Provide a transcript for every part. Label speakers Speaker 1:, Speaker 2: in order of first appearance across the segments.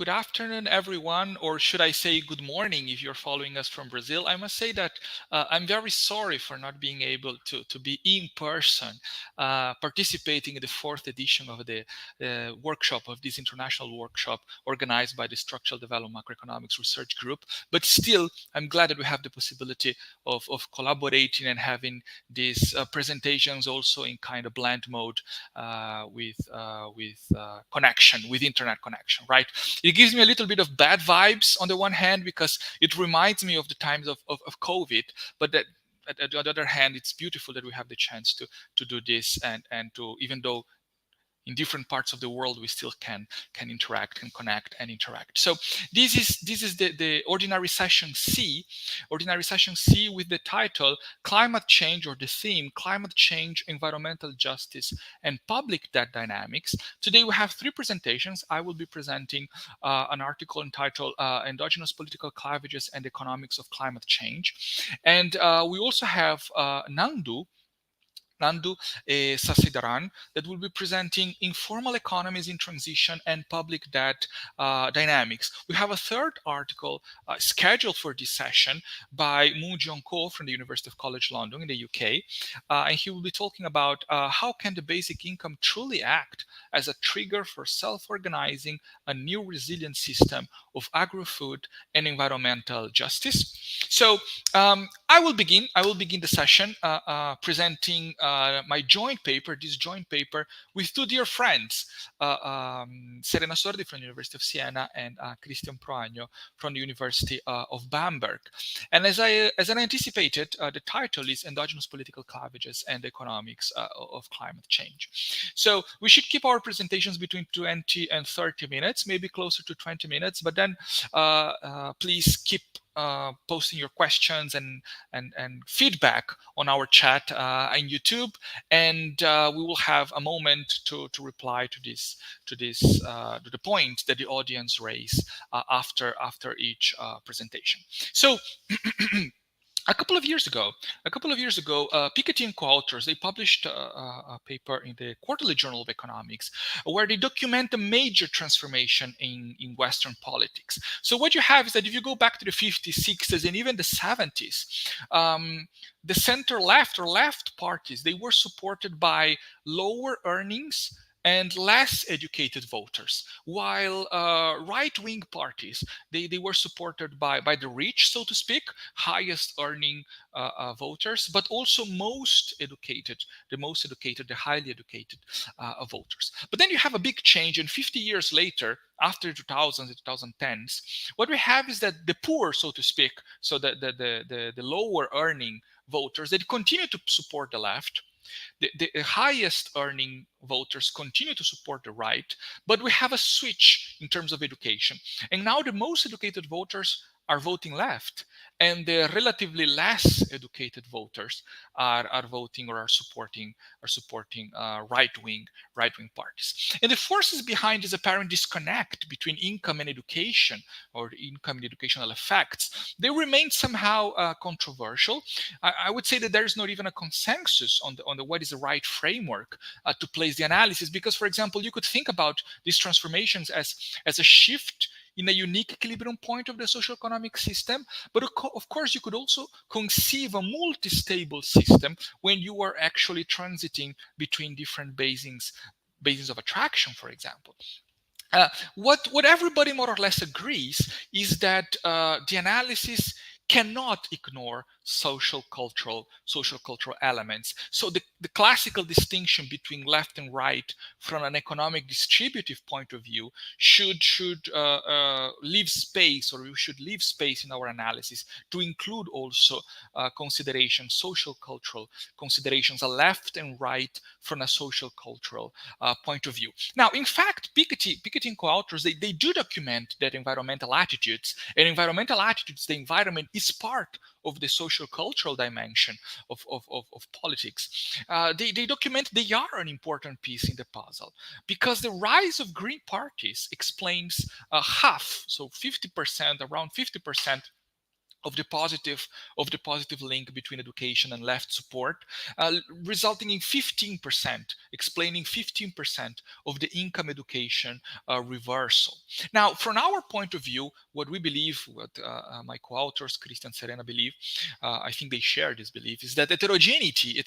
Speaker 1: Good afternoon, everyone, or should I say good morning if you're following us from Brazil. I must say that I'm very sorry for not being able to be in person, participating in the fourth edition of the workshop, of this international workshop organized by the Structural Development Macroeconomics Research Group. But still, I'm glad that we have the possibility of collaborating and having these presentations also in kind of blend mode with connection, with internet connection, right? It gives me a little bit of bad vibes on the one hand, because it reminds me of the times of COVID, but that on the other hand, it's beautiful that we have the chance to do this, and to, even though in different parts of the world we still can interact, can connect and interact. So this is the ordinary session C with the title Climate Change, or the theme Climate Change, Environmental Justice and Public Debt Dynamics. Today we have three presentations. I will be presenting an article entitled Endogenous Political Clavages and Economics of Climate Change, and we also have Nandu Sasidaran, that will be presenting informal economies in transition and public debt dynamics. We have a third article scheduled for this session by Moon Jong-ko from the University of College London in the UK, and he will be talking about how can the basic income truly act as a trigger for self-organizing a new resilient system of agri-food and environmental justice. So I will begin the session presenting my joint paper, with two dear friends, Serena Sordi from the University of Siena and Christian Proagno from the University of Bamberg. And as I anticipated, the title is Endogenous Political Clavages and Economics of Climate Change. So we should keep our presentations between 20 and 30 minutes, maybe closer to 20 minutes, but then please keep posting your questions and feedback on our chat in YouTube, and we will have a moment to reply to the point that the audience raise after each presentation. So A couple of years ago, Piketty and co-authors, they published a paper in the Quarterly Journal of Economics where they document a major transformation in Western politics. So what you have is that if you go back to the 50s, 60s, and even the 70s, the center-left or left parties, they were supported by lower earnings and less educated voters, while right-wing parties, they were supported by the rich, so to speak, highest earning voters, but also the highly educated voters. But then you have a big change, and 50 years later, after 2000s and 2010s, what we have is that the poor, so to speak, so the lower earning voters, they continue to support the left. The highest earning voters continue to support the right, but we have a switch in terms of education. And now the most educated voters are voting left, and the relatively less educated voters are voting or are supporting right-wing parties. And the forces behind this apparent disconnect between income and education, or the income and educational effects, they remain somehow controversial. I would say that there is not even a consensus on the what is the right framework to place the analysis, because, for example, you could think about these transformations as a shift in a unique equilibrium point of the socio-economic system. But of course, you could also conceive a multi-stable system when you are actually transiting between different basins of attraction, for example. What everybody more or less agrees is that the analysis cannot ignore social cultural elements. So the classical distinction between left and right from an economic distributive point of view should leave space, or we should leave space in our analysis to include also social cultural considerations, a left and right from a social cultural point of view. Now, in fact, Piketty and co-authors, they do document that environmental attitudes, the environment is part of the social cultural dimension of politics. They document they are an important piece in the puzzle, because the rise of green parties explains half, so 50%, around 50% of the positive link between education and left support, resulting in 15%, explaining 15% of the income education reversal. Now, from our point of view, what we believe, what my co-authors Christian Serena believe, I think they share this belief, is that heterogeneity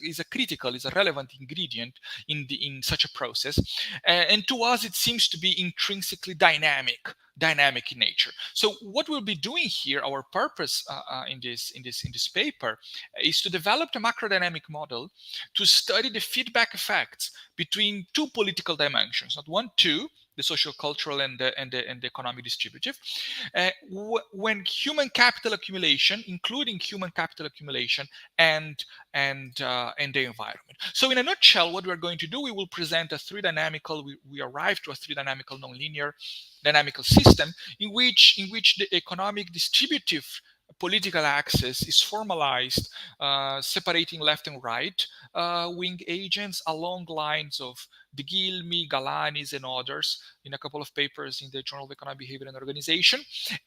Speaker 1: is a critical, is a relevant ingredient in such a process, and to us it seems to be intrinsically dynamic in nature. So what we'll be doing here, our purpose in this paper, is to develop a macrodynamic model to study the feedback effects between two political dimensions, not one, two, the social, cultural, and the economic distributive, when human capital accumulation, including human capital accumulation and the environment. So in a nutshell, what we're going to do, we will present a three dynamical. We arrive to a three dynamical nonlinear dynamical system in which the economic distributive political axis is formalized, separating left and right wing agents along lines of De Gilmi, Galanis, and others in a couple of papers in the Journal of Economic Behavior and Organization.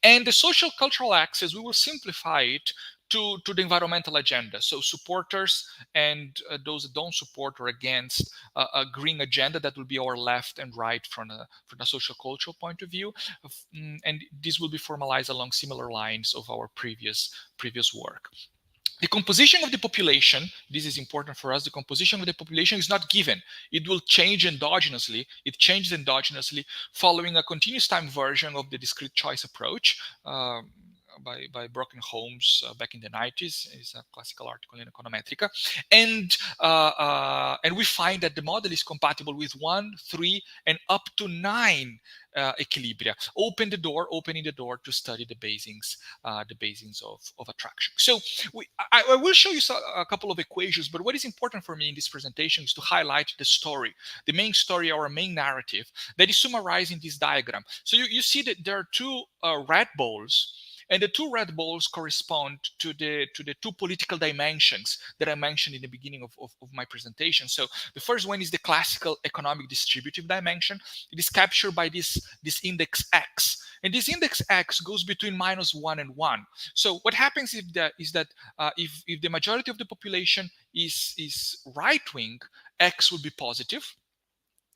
Speaker 1: And the social cultural axis, we will simplify it to the environmental agenda. So supporters and those that don't support or against a green agenda, that will be our left and right from a social cultural point of view. And this will be formalized along similar lines of our previous work. The composition of the population, this is important for us, the composition of the population is not given. It will change endogenously. It changes endogenously following a continuous time version of the discrete choice approach by Broken Holmes back in the 90s. It's a classical article in Econometrica. And we find that the model is compatible with 1, 3, and up to 9 equilibria, opening the door to study the basings of attraction. So I will show you a couple of equations, but what is important for me in this presentation is to highlight the story, the main story, our main narrative that is summarized in this diagram. So you see that there are two red balls, and the two red balls correspond to the two political dimensions that I mentioned in the beginning of my presentation. So the first one is the classical economic distributive dimension. It is captured by this index X. And this index X goes between -1 and 1. So what happens is that if the majority of the population is right-wing, X will be positive.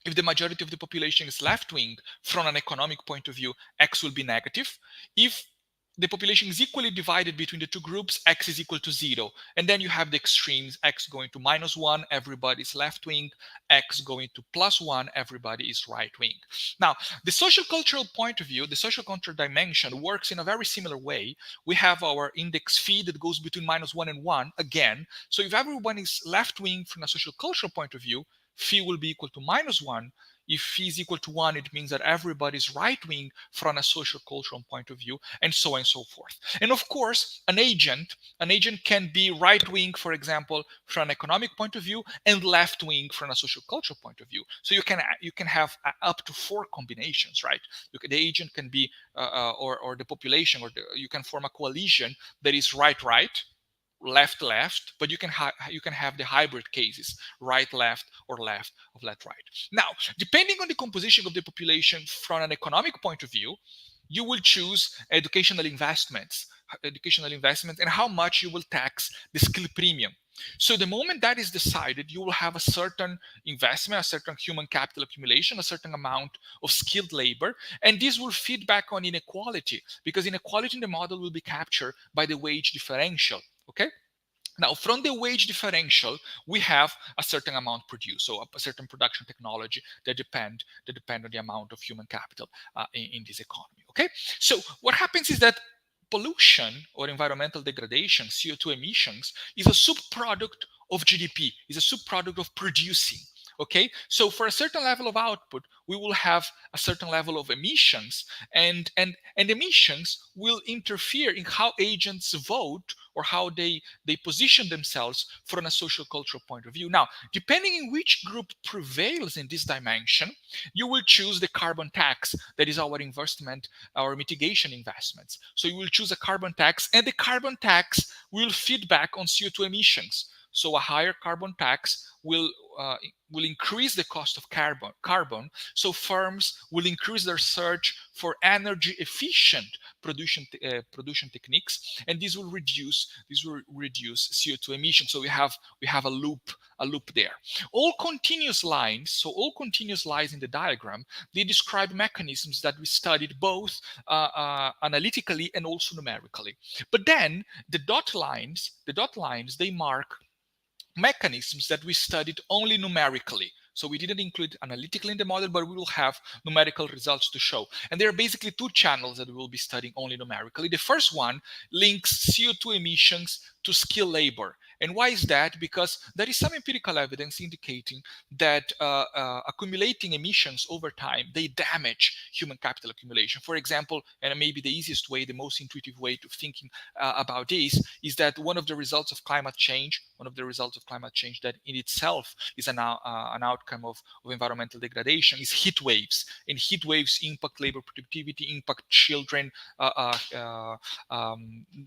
Speaker 1: If the majority of the population is left-wing, from an economic point of view, X will be negative. If the population is equally divided between the two groups, X is equal to 0. And then you have the extremes, X going to -1, everybody is left-wing, X going to +1, everybody is right-wing. Now, the social cultural point of view, the social cultural dimension works in a very similar way. We have our index phi that goes between -1 and 1 again. So if everyone is left-wing from a social cultural point of view, phi will be equal to -1. If phi is equal to 1, it means that everybody is right-wing from a social cultural point of view, and so on and so forth. And of course, an agent can be right-wing, for example, from an economic point of view, and left-wing from a social cultural point of view. So you can have up to 4 combinations, right? The agent can be, or the population, you can form a coalition that is right-right, left, but you can have the hybrid cases, right-left or left-right. Now, depending on the composition of the population from an economic point of view, you will choose educational investments and how much you will tax the skill premium. So the moment that is decided, you will have a certain investment, a certain human capital accumulation, a certain amount of skilled labor, and this will feed back on inequality, because inequality in the model will be captured by the wage differential. Okay. Now, from the wage differential, we have a certain amount produced, so a certain production technology that depend on the amount of human capital in this economy. Okay, so what happens is that pollution or environmental degradation, CO2 emissions, is a subproduct of GDP, is a subproduct of producing. Okay, so for a certain level of output, we will have a certain level of emissions, and emissions will interfere in how agents vote or how they position themselves from a social cultural point of view. Now, depending on which group prevails in this dimension, you will choose the carbon tax that is our investment, our mitigation investments. So you will choose a carbon tax, and the carbon tax will feed back on CO2 emissions. So a higher carbon tax will increase the cost of carbon. So firms will increase their search for energy efficient production techniques, and this will reduce CO2 emissions. So we have a loop there. All continuous lines in the diagram, they describe mechanisms that we studied both analytically and also numerically. But then the dot lines, they mark mechanisms that we studied only numerically. So we didn't include analytically in the model, but we will have numerical results to show. And there are basically two channels that we will be studying only numerically. The first one links CO2 emissions to skilled labor. And why is that? Because there is some empirical evidence indicating that accumulating emissions over time, they damage human capital accumulation. For example, and maybe the easiest way, the most intuitive way to thinking about this is that one of the results of climate change that in itself is an outcome of environmental degradation is heat waves. And heat waves impact labor productivity, impact children,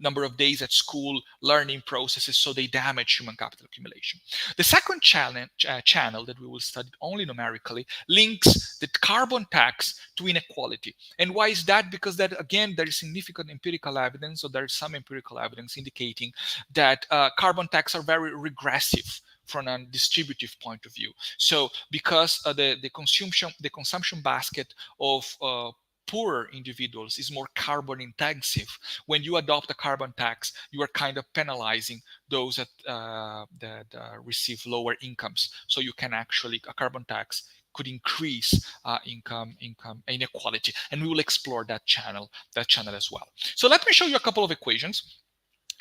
Speaker 1: number of days at school, learning processes, so they damage human capital accumulation. The second channel that we will study only numerically links the carbon tax to inequality. And why is that? Because that, again, there is significant empirical evidence, so there is some empirical evidence indicating that carbon tax are very regressive from a distributive point of view. So because the consumption basket of poorer individuals is more carbon intensive, when you adopt a carbon tax, you are kind of penalizing those that receive lower incomes. So you can actually, a carbon tax could increase income inequality, and we will explore that channel as well. So let me show you a couple of equations.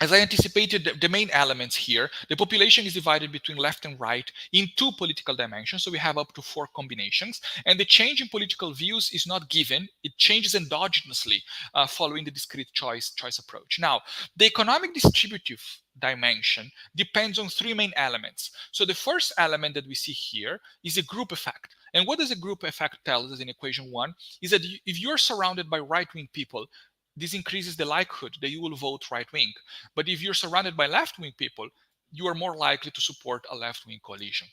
Speaker 1: As I anticipated, the main elements here, the population is divided between left and right in two political dimensions. So we have up to 4 combinations. And the change in political views is not given. It changes endogenously following the discrete choice approach. Now, the economic distributive dimension depends on 3 main elements. So the first element that we see here is a group effect. And what does a group effect tell us in equation 1? Is that if you're surrounded by right-wing people, this increases the likelihood that you will vote right-wing. But if you're surrounded by left-wing people, you are more likely to support a left-wing coalition.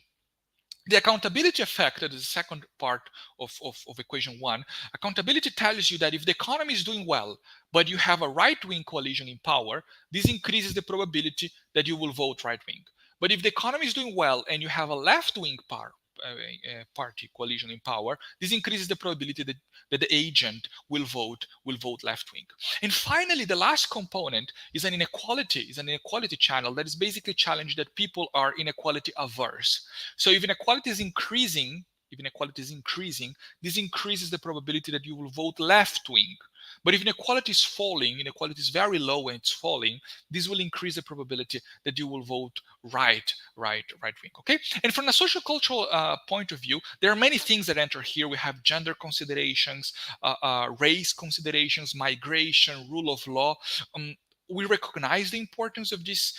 Speaker 1: The accountability effect, that is the second part of equation 1, accountability tells you that if the economy is doing well, but you have a right-wing coalition in power, this increases the probability that you will vote right-wing. But if the economy is doing well and you have a left-wing party coalition in power, this increases the probability that the agent will vote left-wing. And finally, the last component is an inequality channel that is basically challenged that people are inequality averse. So if inequality is increasing, this increases the probability that you will vote left-wing. But if inequality is falling, inequality is very low and it's falling, this will increase the probability that you will vote right-wing. Okay? And from a social cultural point of view, there are many things that enter here. We have gender considerations, race considerations, migration, rule of law. We recognize the importance of these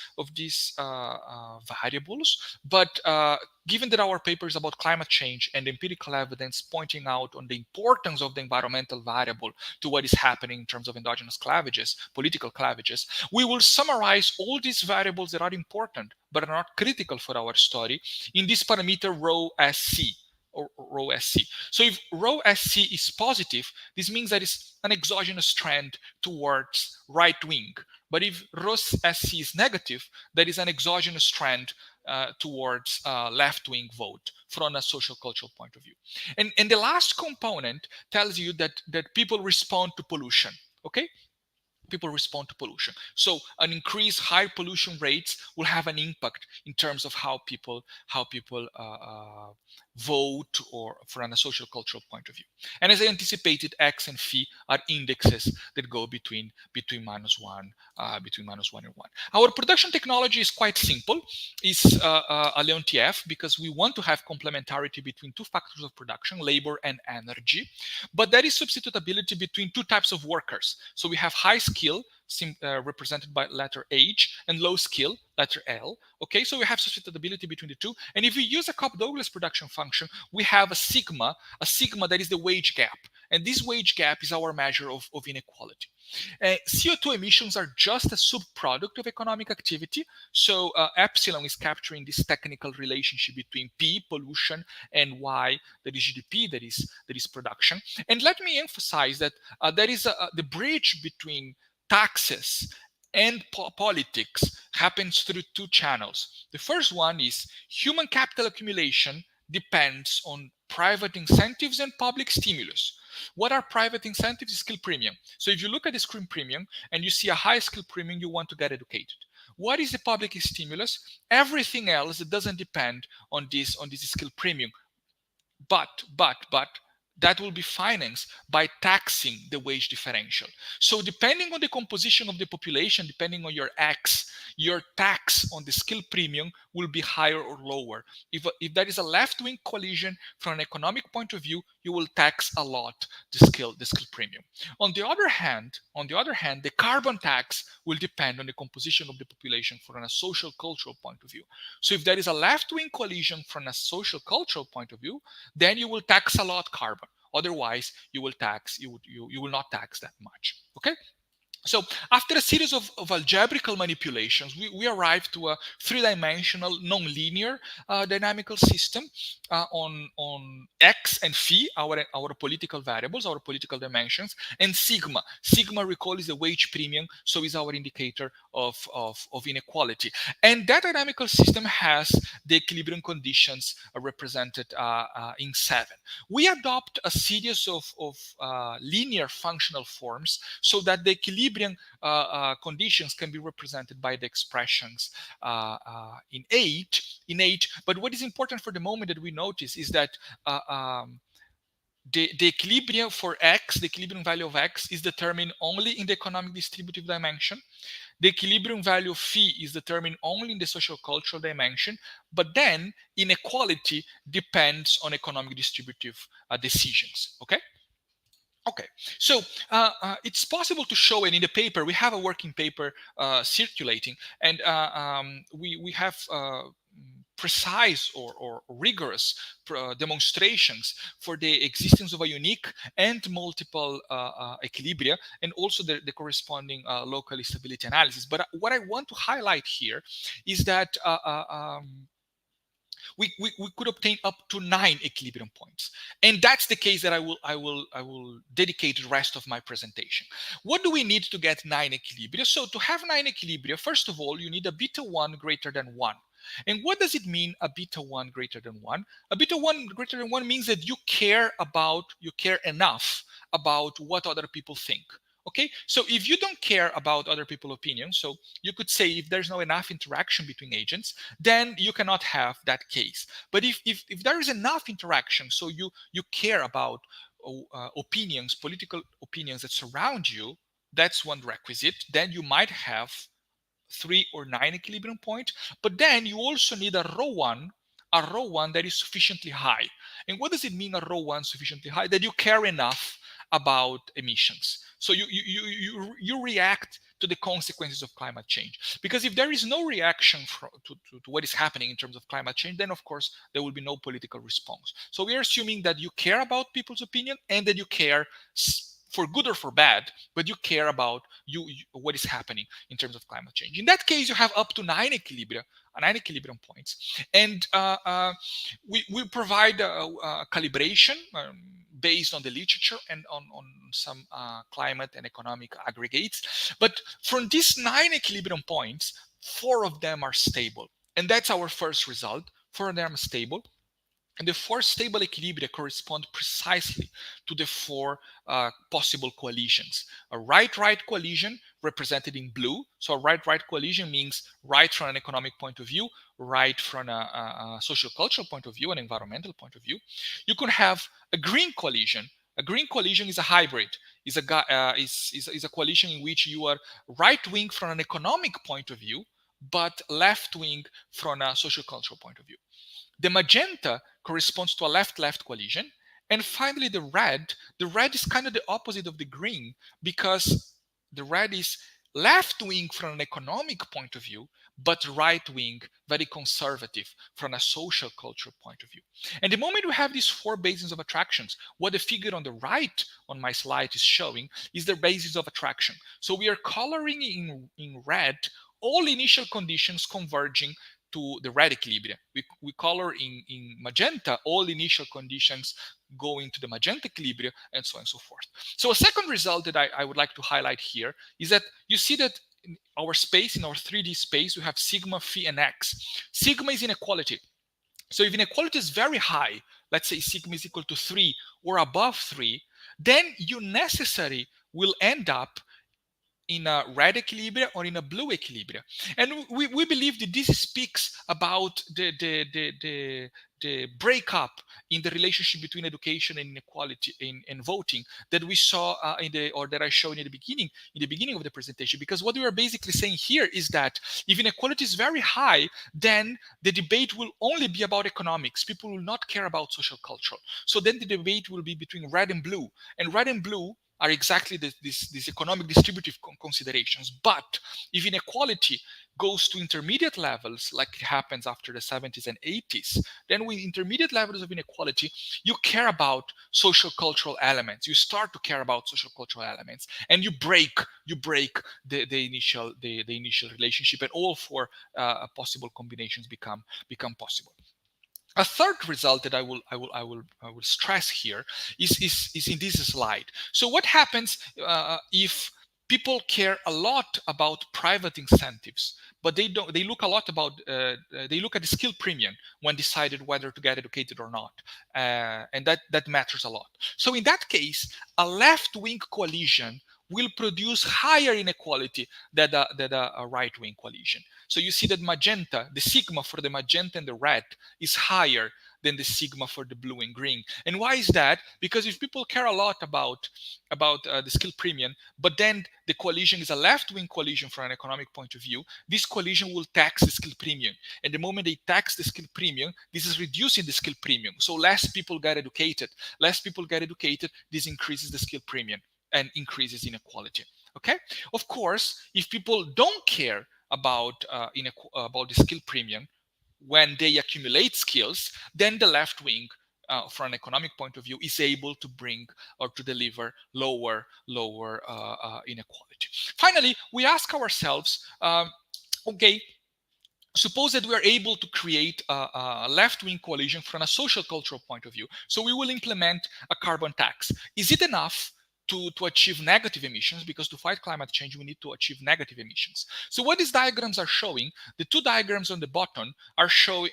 Speaker 1: variables, but given that our paper is about climate change and empirical evidence pointing out on the importance of the environmental variable to what is happening in terms of endogenous clavages, political clavages, we will summarize all these variables that are important but are not critical for our story in this parameter rho SC. Or rho SC. So if rho SC is positive, this means that it's an exogenous trend towards right wing. But if rho SC is negative, that is an exogenous trend towards left wing vote from a social cultural point of view. And the last component tells you that people respond to pollution. Okay? People respond to pollution. So an increased high pollution rates will have an impact in terms of how people vote or from a social cultural point of view. And as I anticipated, X and phi are indexes that go between -1 and 1. Our production technology is quite simple. It's a Leontief because we want to have complementarity between 2 factors of production, labor and energy. But there is substitutability between 2 types of workers. So we have high skill, represented by letter H, and low skill, letter L. Okay, so we have substitutability between the 2. And if we use a Cobb-Douglas production function, we have a sigma that is the wage gap. And this wage gap is our measure of inequality. CO2 emissions are just a subproduct of economic activity. So epsilon is capturing this technical relationship between P, pollution, and Y, that is GDP, that is production. And let me emphasize that there is the bridge between taxes and politics happens through two channels. The first one is human capital accumulation depends on private incentives and public stimulus. What are private incentives? Skill premium. So if you look at the skill premium and you see a high skill premium, you want to get educated. What is the public stimulus? Everything else that doesn't depend on this skill premium. But that will be financed by taxing the wage differential. So depending on the composition of the population, depending on your X, your tax on the skill premium will be higher or lower. If there is a left-wing coalition from an economic point of view, you will tax a lot the skill premium. On the other hand, the carbon tax will depend on the composition of the population from a social cultural point of view. So if there is a left-wing coalition from a social cultural point of view, then you will tax a lot carbon. Otherwise, you will not tax that much. Okay. So after a series of algebraical manipulations, we arrived to a three-dimensional nonlinear dynamical system on x and phi, our political variables, our political dimensions, and sigma. Sigma, recall, is the wage premium, so is our indicator of inequality. And that dynamical system has the equilibrium conditions represented in 7. We adopt a series of linear functional forms so that the equilibrium conditions can be represented by the expressions in 8. But what is important for the moment that we notice is that the equilibrium for x, the equilibrium value of x, is determined only in the economic distributive dimension. The equilibrium value of phi is determined only in the social cultural dimension, but then inequality depends on economic distributive decisions. Okay. Okay, so it's possible to show, and in the paper, we have a working paper circulating, and we have precise or rigorous demonstrations for the existence of a unique and multiple equilibria, and also the corresponding local stability analysis. But what I want to highlight here is that we could obtain up to 9 equilibrium points, and that's the case that I will dedicate the rest of my presentation. What do we need to get 9 equilibria? So to have 9 equilibria, first of all, you need a beta 1 greater than 1. And what does it mean, a beta 1 greater than 1? A beta 1 greater than 1 means that you care enough about what other people think. Okay, so if you don't care about other people's opinions, so you could say if there's not enough interaction between agents, then you cannot have that case. But if there is enough interaction, so you care about opinions, political opinions that surround you, that's one requisite, then you might have 3 or 9 equilibrium points. But then you also need a rho 1 that is sufficiently high. And what does it mean, a rho 1 sufficiently high? That you care enough about emissions. So you react to the consequences of climate change. Because if there is no reaction to what is happening in terms of climate change, then of course there will be no political response. So we are assuming that you care about people's opinion and that you care for good or for bad, but you care about what is happening in terms of climate change. In that case, you have up to 9 equilibrium points. And we provide a calibration based on the literature and on some climate and economic aggregates. But from these 9 equilibrium points, 4 of them are stable. And that's our first result. 4 of them are stable. And the 4 stable equilibria correspond precisely to the 4 possible coalitions. A right-right coalition represented in blue. So a right-right coalition means right from an economic point of view, right from a social cultural point of view, an environmental point of view. You could have a green coalition. A green coalition is a hybrid. Is a coalition in which you are right-wing from an economic point of view, but left-wing from a social cultural point of view. The magenta corresponds to a left-left coalition. And finally, the red is kind of the opposite of the green, because the red is left wing from an economic point of view, but right wing, very conservative from a social cultural point of view. And the moment we have these four bases of attractions, what the figure on the right on my slide is showing is the basis of attraction. So we are coloring in red all initial conditions converging to the red equilibrium. We color in magenta all initial conditions going to the magenta equilibrium, and so on and so forth. So a second result that I would like to highlight here is that you see that in our space, in our 3D space, we have sigma, phi, and x. Sigma is inequality. So if inequality is very high, let's say sigma is equal to 3 or above 3, then you necessarily will end up in a red equilibrium or in a blue equilibrium. And we believe that this speaks about the breakup in the relationship between education and inequality in voting that we saw or that I showed in the beginning of the presentation. Because what we are basically saying here is that if inequality is very high, then the debate will only be about economics. People will not care about social culture. So then the debate will be between red and blue. And red and blue are exactly these economic distributive considerations. But if inequality goes to intermediate levels, like it happens after the 70s and 80s, then with intermediate levels of inequality, you care about social cultural elements. You start to care about social cultural elements, and you break the initial relationship, and all four possible combinations become possible. A third result that I will stress here is in this slide. So what happens if people care a lot about private incentives, but they don't? They look a lot about they look at the skill premium when decided whether to get educated or not, and that matters a lot. So in that case, a left-wing coalition will produce higher inequality than a right-wing coalition. So you see that magenta, the sigma for the magenta and the red, is higher than the sigma for the blue and green. And why is that? Because if people care a lot about the skill premium, but then the coalition is a left-wing coalition from an economic point of view, this coalition will tax the skill premium. And the moment they tax the skill premium, this is reducing the skill premium. So less people get educated. Less people get educated, this increases the skill premium and increases inequality. Okay? Of course, if people don't care about the skill premium when they accumulate skills, then the left wing, from an economic point of view, is able to bring or to deliver lower inequality. Finally, we ask ourselves, okay, suppose that we are able to create a left-wing coalition from a social cultural point of view. So we will implement a carbon tax. Is it enough to achieve negative emissions? Because to fight climate change, we need to achieve negative emissions. So what these diagrams are showing, the two diagrams on the bottom are showing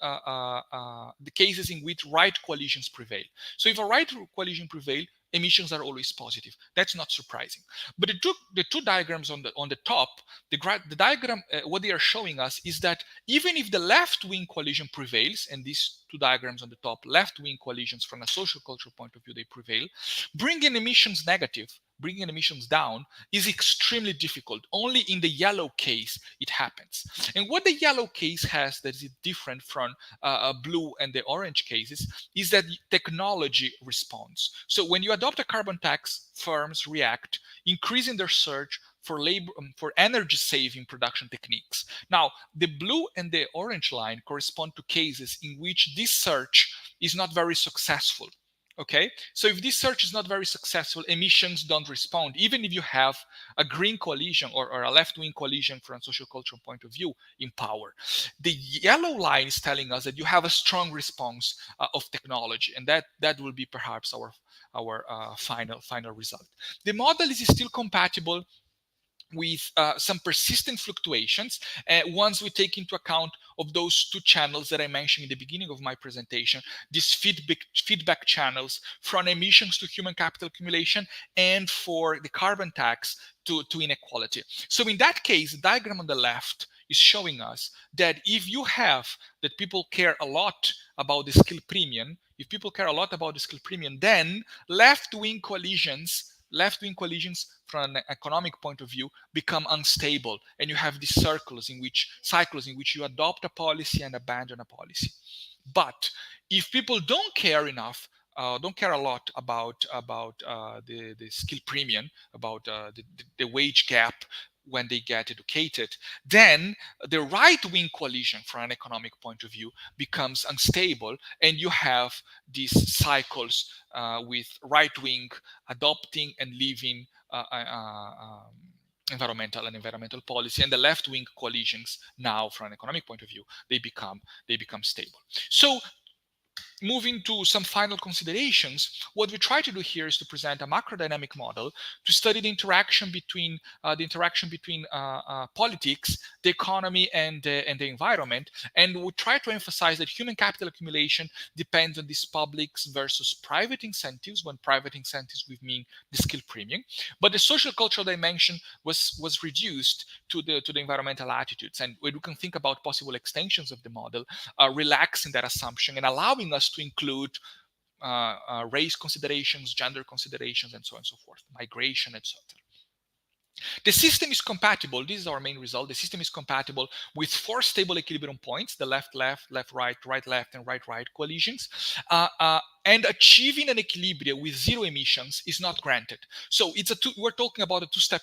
Speaker 1: the cases in which right coalitions prevail. So if a right coalition prevails, emissions are always positive. That's not surprising. But the two diagrams on the top, the diagram, what they are showing us is that even if the left-wing coalition prevails, and these two diagrams on the top, left-wing coalitions from a social cultural point of view, they prevail, bringing emissions negative, bringing emissions down is extremely difficult. Only in the yellow case it happens. And what the yellow case has that is different from blue and the orange cases is that technology responds. So when you adopt a carbon tax, firms react, increasing their search for energy saving production techniques. Now, the blue and the orange line correspond to cases in which this search is not very successful. Okay, so if this search is not very successful, emissions don't respond, even if you have a green coalition or a left-wing coalition from a social cultural point of view in power. The yellow line is telling us that you have a strong response of technology, and that will be perhaps our final result. The model is still compatible with some persistent fluctuations once we take into account of those two channels that I mentioned in the beginning of my presentation, these feedback channels from emissions to human capital accumulation and for the carbon tax to inequality. So in that case, the diagram on the left is showing us that if you have that people care a lot about the skill premium, if people care a lot about the skill premium, then left-wing coalitions from an economic point of view become unstable, and you have these cycles in which you adopt a policy and abandon a policy. But if people don't care enough don't care a lot about the skill premium, about the wage gap when they get educated, then the right-wing coalition from an economic point of view becomes unstable, and you have these cycles with right-wing adopting and leaving environmental policy, and the left-wing coalitions now from an economic point of view, they become stable. So moving to some final considerations, what we try to do here is to present a macrodynamic model to study the interaction between politics, the economy, and the environment. And we try to emphasize that human capital accumulation depends on these public versus private incentives. When private incentives, we mean the skill premium, but the social cultural dimension was reduced to the environmental attitudes. And we can think about possible extensions of the model, relaxing that assumption and allowing us to include race considerations, gender considerations, and so on and so forth, migration, etc. The system is compatible. This is our main result. The system is compatible with 4 stable equilibrium points: the left, right, left, and right coalitions. And achieving an equilibrium with 0 emissions is not granted. So we're talking about a two-step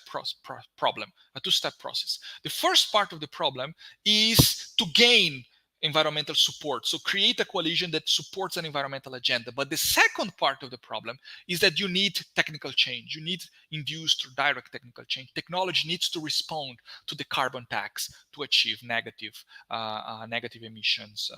Speaker 1: problem, a two-step process. The first part of the problem is to gain environmental support, so create a coalition that supports an environmental agenda. But the second part of the problem is that you need technical change. You need induced or direct technical change. Technology needs to respond to the carbon tax to achieve negative emissions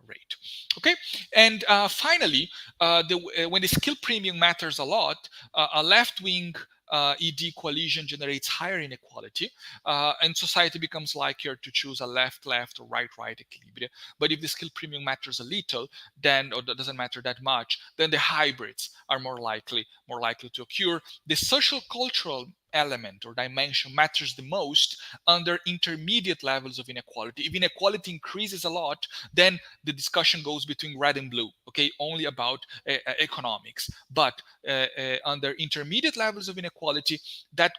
Speaker 1: rate. Okay, and finally, when the skill premium matters a lot, a left-wing ED coalition generates higher inequality, and society becomes likelier to choose a left or right equilibrium. But if the skill premium matters a little, then, or doesn't matter that much, then the hybrids are more likely to occur. The social cultural element or dimension matters the most under intermediate levels of inequality. If inequality increases a lot, then the discussion goes between red and blue, okay, only about economics. But under intermediate levels of inequality, that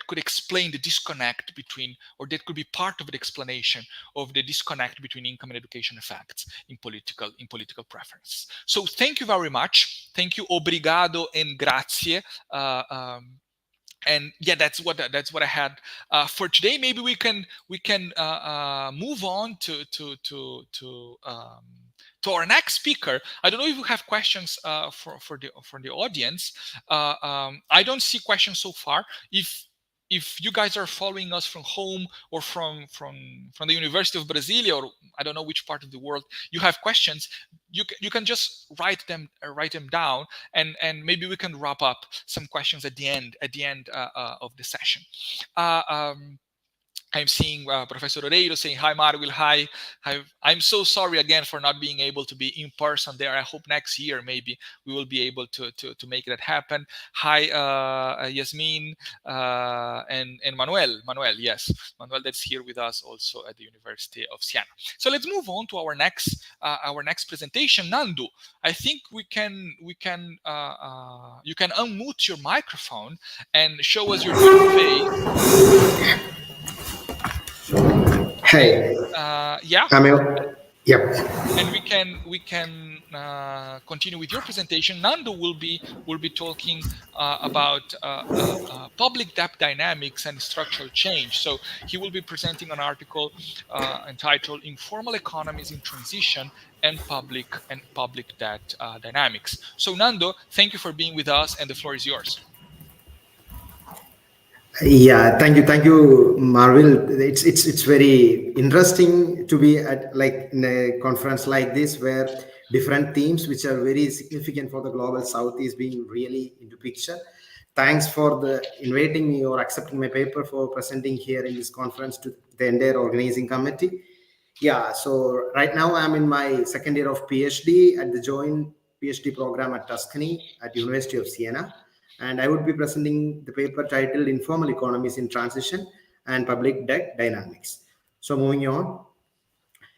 Speaker 1: could explain the disconnect between, or that could be part of the explanation of the disconnect between income and education effects in political preference. So thank you very much. Thank you, obrigado and grazie. And yeah, that's what I had for today. Maybe we can move on to our next speaker. I don't know if you have questions for the audience. I don't see questions so far. If you guys are following us from home or from the University of Brasilia, or I don't know which part of the world you have questions, you can just write them down, and maybe we can wrap up some questions at the end of the session. I'm seeing Professor Oreiro saying, hi, Marwil, hi. I'm so sorry again for not being able to be in person there. I hope next year maybe we will be able to make that happen. Hi, Yasmin and Manuel. Yes, Manuel, that's here with us also at the University of Siena. So let's move on to our next presentation. Nando, I think you can unmute your microphone and show us your good face.
Speaker 2: Hey.
Speaker 1: Yeah.
Speaker 2: Yep.
Speaker 1: And we can continue with your presentation. Nando will be talking about public debt dynamics and structural change. So he will be presenting an article entitled "Informal Economies in Transition and Public Debt Dynamics." So Nando, thank you for being with us, and the floor is yours.
Speaker 2: Yeah, thank you, Marvil. It's very interesting to be at in a conference like this, where different themes which are very significant for the global South is being really into picture. Thanks for inviting me or accepting my paper for presenting here in this conference to the entire organizing committee. Yeah, so right now I'm in my second year of PhD at the joint PhD program at Tuscany at University of Siena. And I would be presenting the paper titled Informal Economies in Transition and Public Debt Dynamics. So moving on.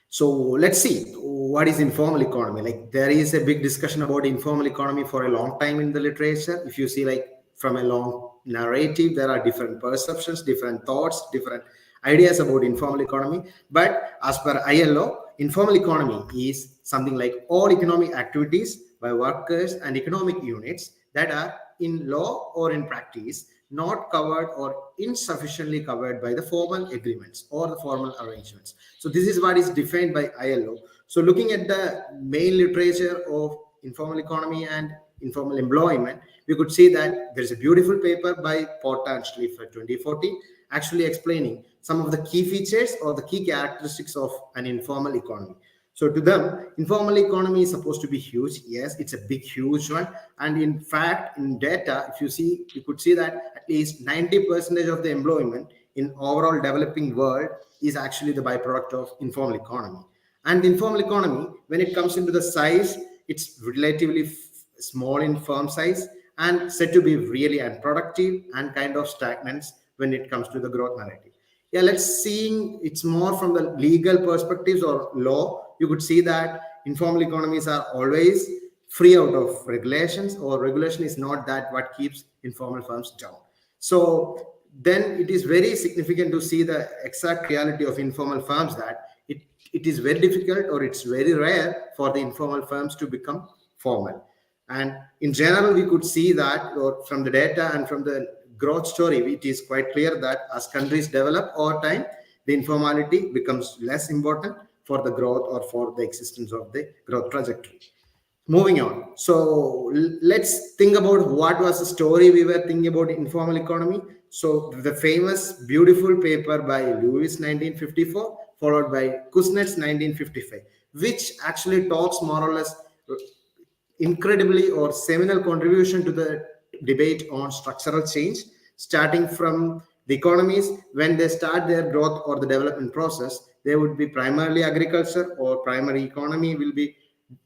Speaker 2: So let's see, what is informal economy? There is a big discussion about informal economy for a long time in the literature. If you see from a long narrative, there are different perceptions, different thoughts, different ideas about informal economy. But as per ILO, informal economy is something like all economic activities by workers and economic units that are in law or in practice not covered or insufficiently covered by the formal agreements or the formal arrangements. So this is what is defined by ILO. So looking at the main literature of informal economy and informal employment, we could see that there's a beautiful paper by Porter and Schliefer 2014 actually explaining some of the key features or the key characteristics of an informal economy. So to them, informal economy is supposed to be huge. Yes, it's a big, huge one. And in fact, in data, if you see, you could see that at least 90% of the employment in overall developing world is actually the byproduct of informal economy. And the informal economy, when it comes into the size, it's relatively small in firm size and said to be really unproductive and kind of stagnant when it comes to the growth narrative. Yeah, let's see, it's more from the legal perspectives or law. You could see that informal economies are always free out of regulations, or regulation is not that what keeps informal firms down. So then it is very significant to see the exact reality of informal firms, that it is very difficult or it's very rare for the informal firms to become formal. And in general, we could see that, or from the data and from the growth story, it is quite clear that as countries develop over time, the informality becomes less important for the growth or for the existence of the growth trajectory. Moving on. So let's think about what was the story we were thinking about informal economy. So the famous beautiful paper by Lewis 1954 followed by Kuznets 1955, which actually talks more or less incredibly or seminal contribution to the debate on structural change, starting from the economies. When they start their growth or the development process, they would be primarily agriculture, or primary economy will be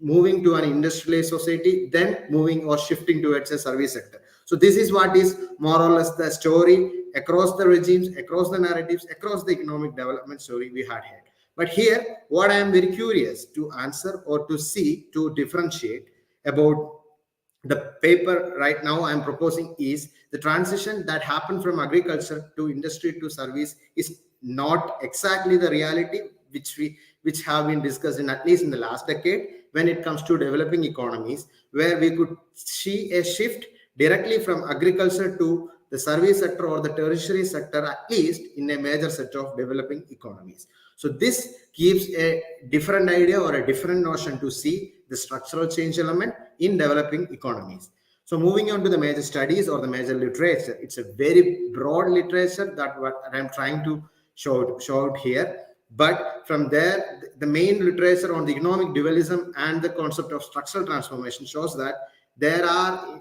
Speaker 2: moving to an industrialized society, then moving or shifting towards a service sector. So this is what is more or less the story across the regimes, across the narratives, across the economic development story we had here. But here, what I am very curious to answer or to see, to differentiate about the paper right now I'm proposing is the transition that happened from agriculture to industry to service is not exactly the reality which have been discussed in at least in the last decade when it comes to developing economies, where we could see a shift directly from agriculture to the service sector or the tertiary sector, at least in a major set of developing economies. So this gives a different idea or a different notion to see the structural change element in developing economies. So moving on to the major studies or the major literature, it's a very broad literature that what I'm trying to show out here. But from there, the main literature on the economic dualism and the concept of structural transformation shows that there are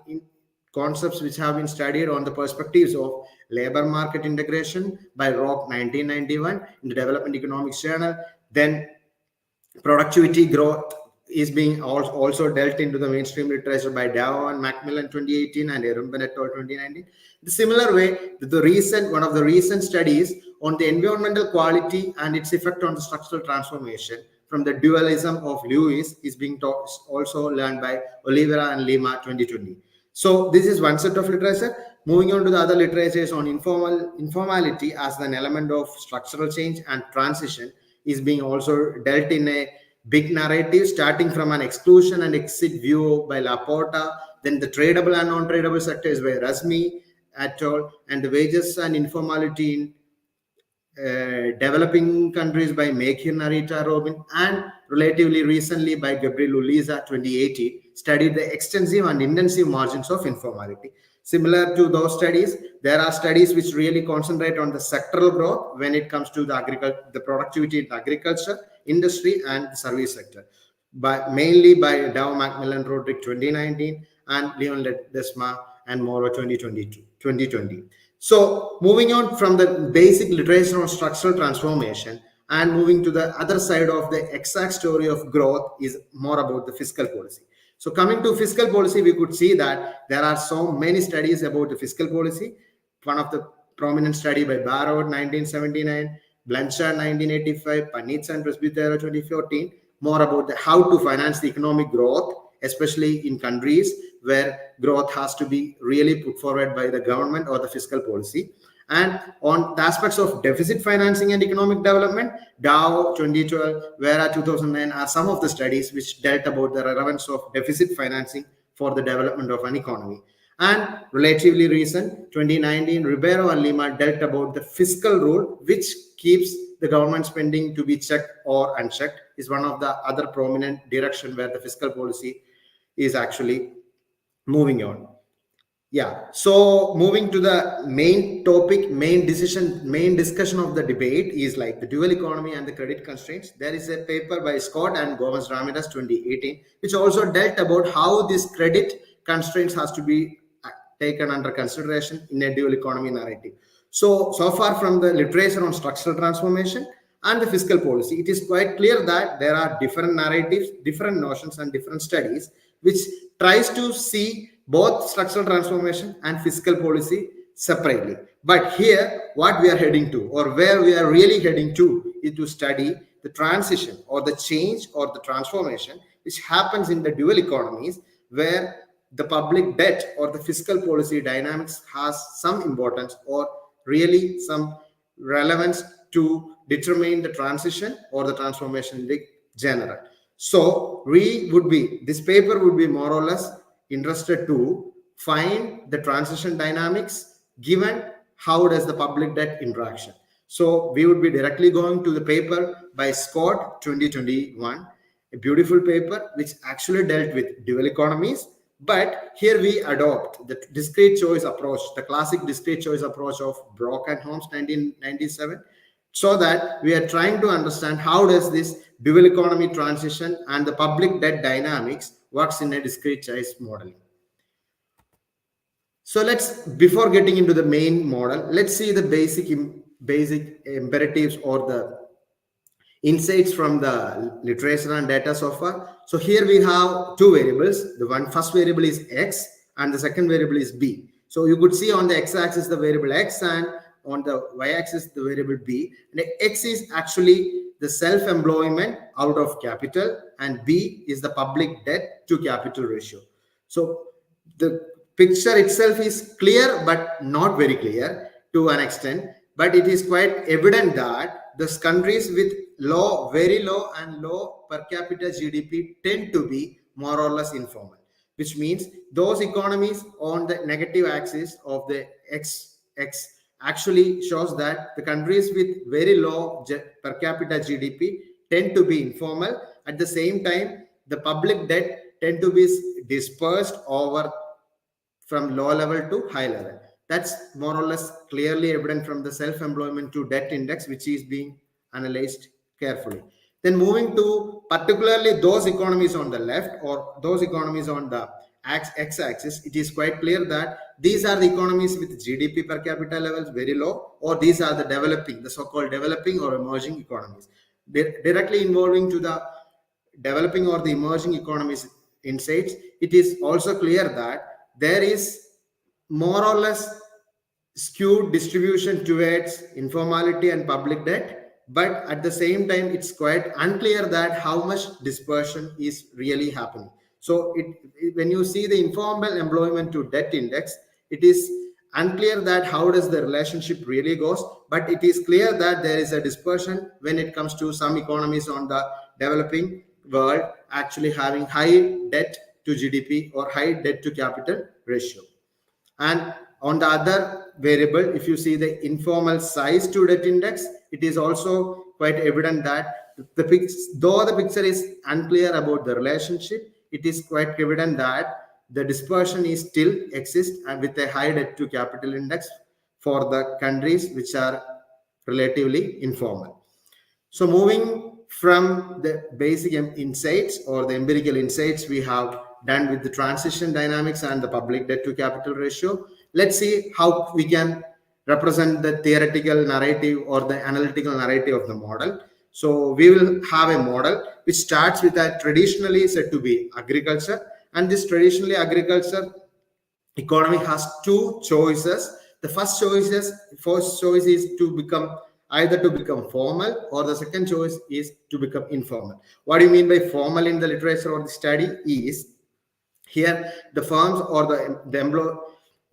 Speaker 2: concepts which have been studied on the perspectives of labor market integration by Rock 1991 in the Development Economics Journal. Then productivity growth is being also dealt into the mainstream literature by Dow and Macmillan 2018 and Erumben et al 2019. The similar way, one of the recent studies on the environmental quality and its effect on the structural transformation from the dualism of Lewis is being also learned by Oliveira and Lima 2020. So this is one set of literature. Moving on to the other literatures on informality as an element of structural change and transition is being also dealt in a big narrative, starting from an exclusion and exit view by Laporta, then the tradable and non-tradable sectors by Razmi et al, and the wages and informality in developing countries by Mekir, Narita, Robin, and relatively recently by Gabriel Uliza 2018, studied the extensive and intensive margins of informality. Similar to those studies, there are studies which really concentrate on the sectoral growth when it comes to the productivity in agriculture, industry, and the service sector, mainly by Dow, Macmillan, Roderick 2019, and Leon Ledesma and Moro 2020. So moving on from the basic literature on structural transformation and moving to the other side of the exact story of growth is more about the fiscal policy. So coming to fiscal policy, we could see that there are so many studies about the fiscal policy. One of the prominent study by Barrowd 1979, Blanchard 1985, Panizza and Presbytero 2014, more about how to finance the economic growth, especially in countries where growth has to be really put forward by the government or the fiscal policy. And on the aspects of deficit financing and economic development, Dow 2012, Vera 2009 are some of the studies which dealt about the relevance of deficit financing for the development of an economy. And relatively recent, 2019, Ribeiro and Lima dealt about the fiscal rule, which keeps the government spending to be checked or unchecked, is one of the other prominent direction where the fiscal policy is actually moving on. Yeah, so moving to the main topic, main discussion of the debate is like the dual economy and the credit constraints. There is a paper by Scott and Gomez Ramirez 2018, which also dealt about how this credit constraints has to be taken under consideration in a dual economy narrative. So far from the literature on structural transformation and the fiscal policy, it is quite clear that there are different narratives, different notions, and different studies which tries to see both structural transformation and fiscal policy separately. But here, what we are heading to, or where we are really heading to, is to study the transition or the change or the transformation which happens in the dual economies, where the public debt or the fiscal policy dynamics has some importance or really some relevance to determine the transition or the transformation in the general. So this paper would be more or less interested to find the transition dynamics given how does the public debt interaction. So we would be directly going to the paper by Scott 2021, a beautiful paper which actually dealt with dual economies. But here we adopt the discrete choice approach, the classic discrete choice approach of Brock and Holmes 1997, so that we are trying to understand how does this dual economy transition and the public debt dynamics works in a discrete choice modeling. So before getting into the main model, let's see the basic imperatives or the insights from the literature and data so far. So here we have two variables. The first variable is X and the second variable is B. So you could see on the X-axis the variable X and on the Y-axis the variable B. And X is actually the self-employment out of capital and B is the public debt to capital ratio. So the picture itself is clear but not very clear to an extent, but it is quite evident that the countries with very low and low per capita GDP tend to be more or less informal, which means those economies on the negative axis of the X actually shows that the countries with very low per capita GDP tend to be informal. At the same time, the public debt tend to be dispersed over from low level to high level. That's more or less clearly evident from the self-employment to debt index, which is being analyzed carefully. Then moving to particularly those economies on the left or those economies on the x-axis, it is quite clear that these are the economies with GDP per capita levels very low, or these are the so-called developing or emerging economies. Directly involving to the developing or the emerging economies insights, it is also clear that there is more or less skewed distribution towards informality and public debt, but at the same time it's quite unclear that how much dispersion is really happening. So when you see the informal employment to debt index, it is unclear that how does the relationship really goes, but it is clear that there is a dispersion when it comes to some economies on the developing world actually having high debt to GDP or high debt to capital ratio. And on the other variable, if you see the informal size to debt index, it is also quite evident that though the picture is unclear about the relationship, it is quite evident that the dispersion is still exists and with a high debt to capital index for the countries which are relatively informal. So moving from the basic insights or the empirical insights we have done with the transition dynamics and the public debt to capital ratio, let's see how we can represent the theoretical narrative or the analytical narrative of the model. So we will have a model which starts with a traditionally said to be agriculture, and this traditionally agriculture economy has two choices. The first choice is to become either to become formal, or the second choice is to become informal. What do you mean by formal in the literature or the study is here the firms or the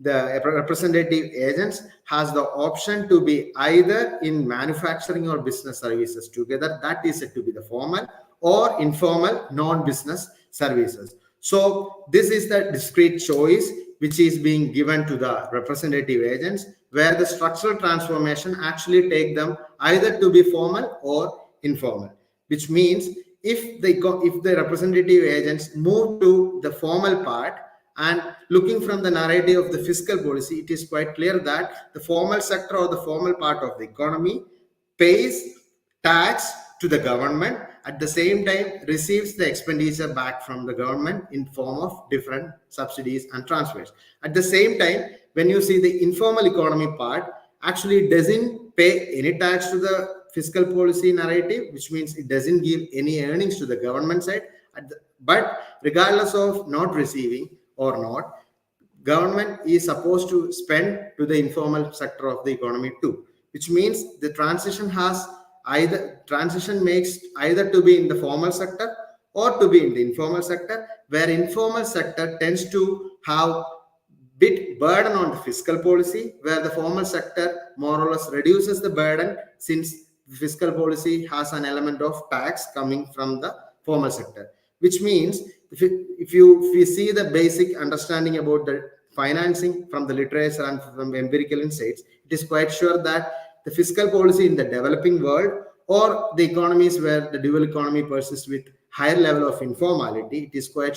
Speaker 2: the representative agents has the option to be either in manufacturing or business services together, that is said to be the formal, or informal non-business services. So this is the discrete choice which is being given to the representative agents, where the structural transformation actually take them either to be formal or informal, which means if the representative agents move to the formal part, and looking from the narrative of the fiscal policy, it is quite clear that the formal sector or the formal part of the economy pays tax to the government, at the same time receives the expenditure back from the government in form of different subsidies and transfers. At the same time, when you see the informal economy part, actually doesn't pay any tax to the fiscal policy narrative, which means it doesn't give any earnings to the government side. But regardless of not receiving or not, government is supposed to spend to the informal sector of the economy too, which means the transition makes either to be in the formal sector or to be in the informal sector, where informal sector tends to have bit burden on the fiscal policy, where the formal sector more or less reduces the burden, since fiscal policy has an element of tax coming from the formal sector. Which means if you see the basic understanding about the financing from the literature and from empirical insights, it is quite sure that the fiscal policy in the developing world or the economies where the dual economy persists with higher level of informality, it is quite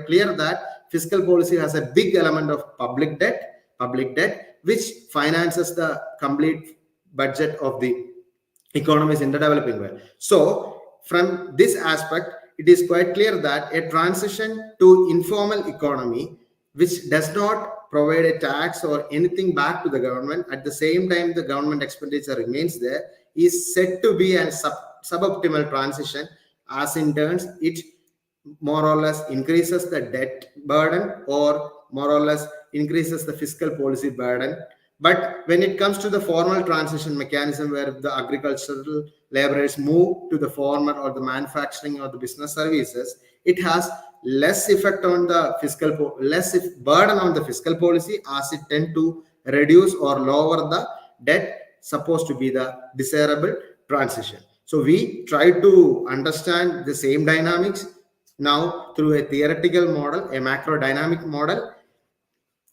Speaker 2: clear that fiscal policy has a big element of public debt, which finances the complete budget of the economies in the developing world. So from this aspect, it is quite clear that a transition to informal economy, which does not provide a tax or anything back to the government, at the same time the government expenditure remains there, is said to be a suboptimal transition, as in turns it more or less increases the debt burden or more or less increases the fiscal policy burden. But when it comes to the formal transition mechanism, where the agricultural laborers move to the formal or the manufacturing or the business services, it has less effect on the fiscal, burden on the fiscal policy, as it tend to reduce or lower the debt, supposed to be the desirable transition. So we try to understand the same dynamics now through a theoretical model, a macro dynamic model,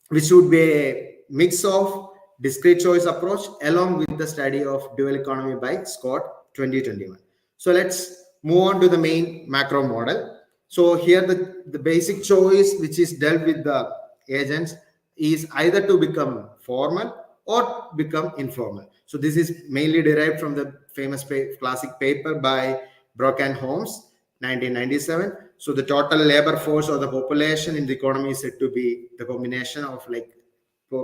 Speaker 2: which would be a mix of discrete choice approach along with the study of dual economy by Scott 2021. So let's move on to the main macro model. So here the basic choice which is dealt with the agents is either to become formal or become informal. So this is mainly derived from the famous classic paper by Brock and Holmes, 1997. So the total labor force or the population in the economy is said to be the combination of like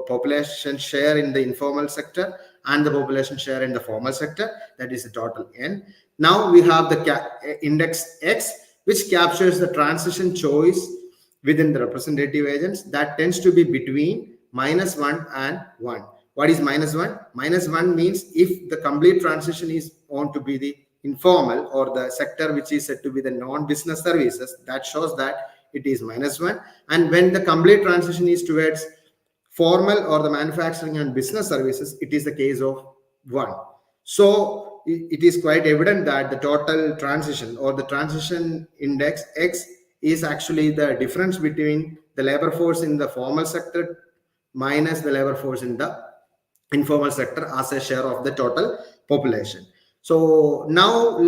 Speaker 2: population share in the informal sector and the population share in the formal sector, that is the total N. Now we have the index X, which captures the transition choice within the representative agents, that tends to be between -1 and 1. What is -1? -1 means if the complete transition is on to be the informal or the sector which is said to be the non-business services, that shows that it is -1. And when the complete transition is towards formal or the manufacturing and business services, it is the case of 1. So it is quite evident that the total transition or the transition index X is actually the difference between the labor force in the formal sector minus the labor force in the informal sector as a share of the total population. So now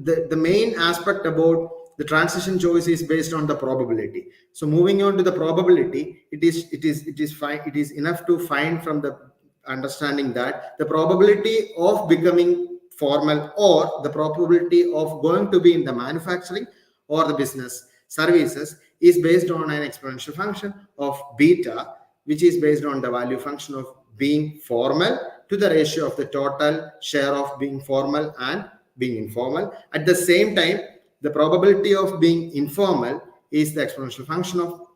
Speaker 2: the main aspect about the transition choice is based on the probability. So moving on to the probability, it is enough to find from the understanding that the probability of becoming formal or the probability of going to be in the manufacturing or the business services is based on an exponential function of beta, which is based on the value function of being formal to the ratio of the total share of being formal and being informal. At the same time, the probability of being informal is the exponential function of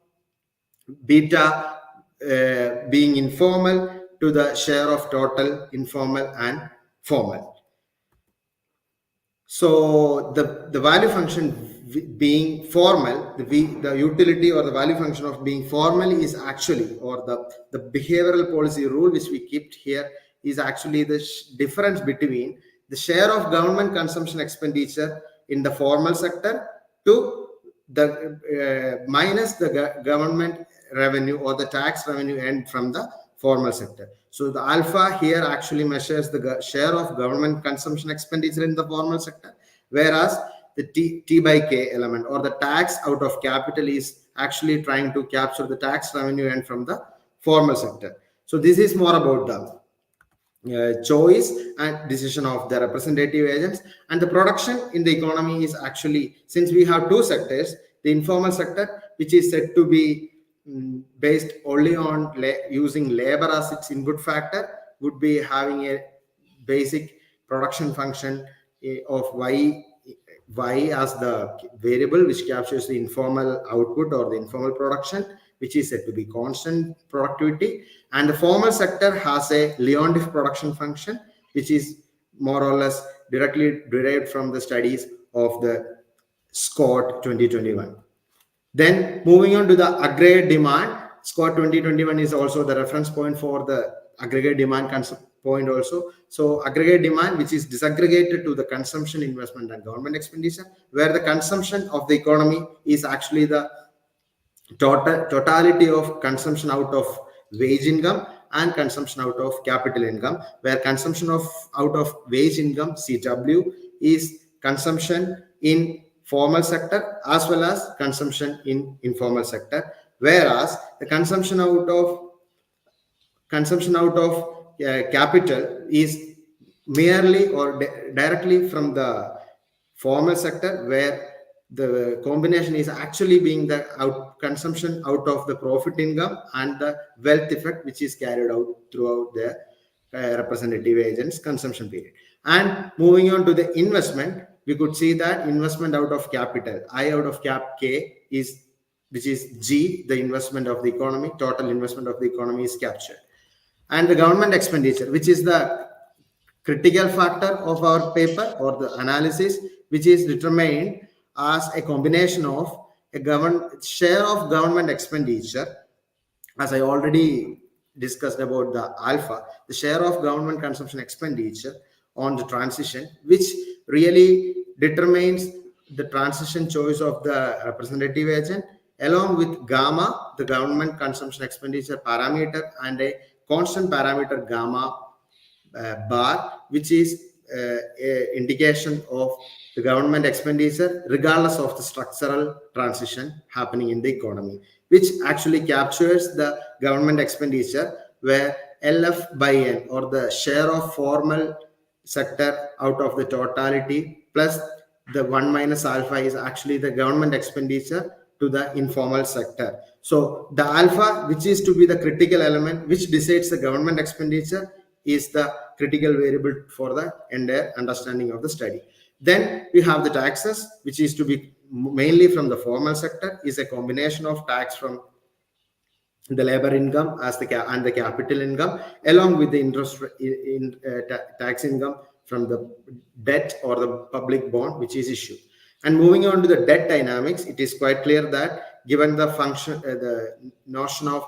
Speaker 2: beta being informal to the share of total informal and formal. So the value function being formal, the utility or the value function of being formal is actually, or the behavioral policy rule which we kept here is actually the difference between the share of government consumption expenditure in the formal sector to the minus the government revenue or the tax revenue earned from the formal sector. So the alpha here actually measures the share of government consumption expenditure in the formal sector, whereas the T by K element or the tax out of capital is actually trying to capture the tax revenue earned from the formal sector. So this is more about the choice and decision of the representative agents, and the production in the economy is actually, since we have two sectors, the informal sector which is said to be based only on using labor as its input factor would be having a basic production function of y as the variable which captures the informal output or the informal production, which is said to be constant productivity. And the formal sector has a Leontief production function, which is more or less directly derived from the studies of the Scott 2021. Then moving on to the aggregate demand, Scott 2021 is also the reference point for the aggregate demand concept point also. So aggregate demand, which is disaggregated to the consumption, investment, and government expenditure, where the consumption of the economy is actually the totality of consumption out of wage income and consumption out of capital income, where consumption of out of wage income CW is consumption in formal sector as well as consumption in informal sector, whereas the consumption out of capital is merely or directly from the formal sector, where the combination is actually being the consumption out of the profit income and the wealth effect which is carried out throughout the representative agents consumption period. And moving on to the investment, we could see that investment out of capital, I out of cap K is, which is G, the investment of the economy, total investment of the economy is captured. And the government expenditure, which is the critical factor of our paper or the analysis, which is determined as a combination of a share of government expenditure. As I already discussed about the alpha, the share of government consumption expenditure on the transition, which really determines the transition choice of the representative agent, along with gamma, the government consumption expenditure parameter, and a constant parameter gamma bar, which is a indication of the government expenditure regardless of the structural transition happening in the economy, which actually captures the government expenditure, where LF by N, or the share of formal sector out of the totality plus the 1 minus alpha, is actually the government expenditure to the informal sector. So the alpha, which is to be the critical element which decides the government expenditure, is the critical variable for the entire understanding of the study. Then we have the taxes, which is to be mainly from the formal sector, is a combination of tax from the labor income as and the capital income, along with the interest tax income from the debt or the public bond which is issued. And moving on to the debt dynamics, it is quite clear that given the the notion of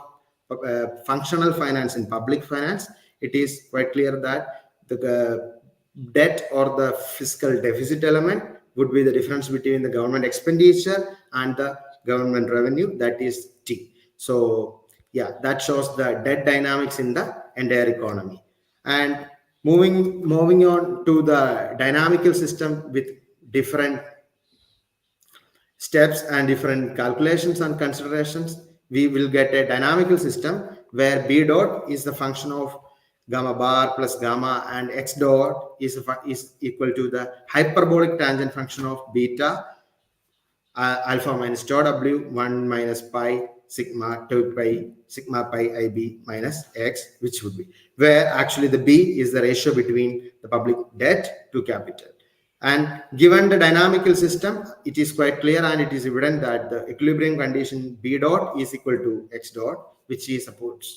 Speaker 2: functional finance and public finance, it is quite clear that the debt or the fiscal deficit element would be the difference between the government expenditure and the government revenue, that is T. So yeah, that shows the debt dynamics in the entire economy. And moving on to the dynamical system with different steps and different calculations and considerations, we will get a dynamical system where B dot is the function of gamma bar plus gamma, and X dot is equal to the hyperbolic tangent function of beta alpha minus tau W 1 minus pi sigma 2 pi sigma pi IB minus X, which would be where actually the B is the ratio between the public debt to capital. And given the dynamical system, it is quite clear and it is evident that the equilibrium condition B dot is equal to X dot, which is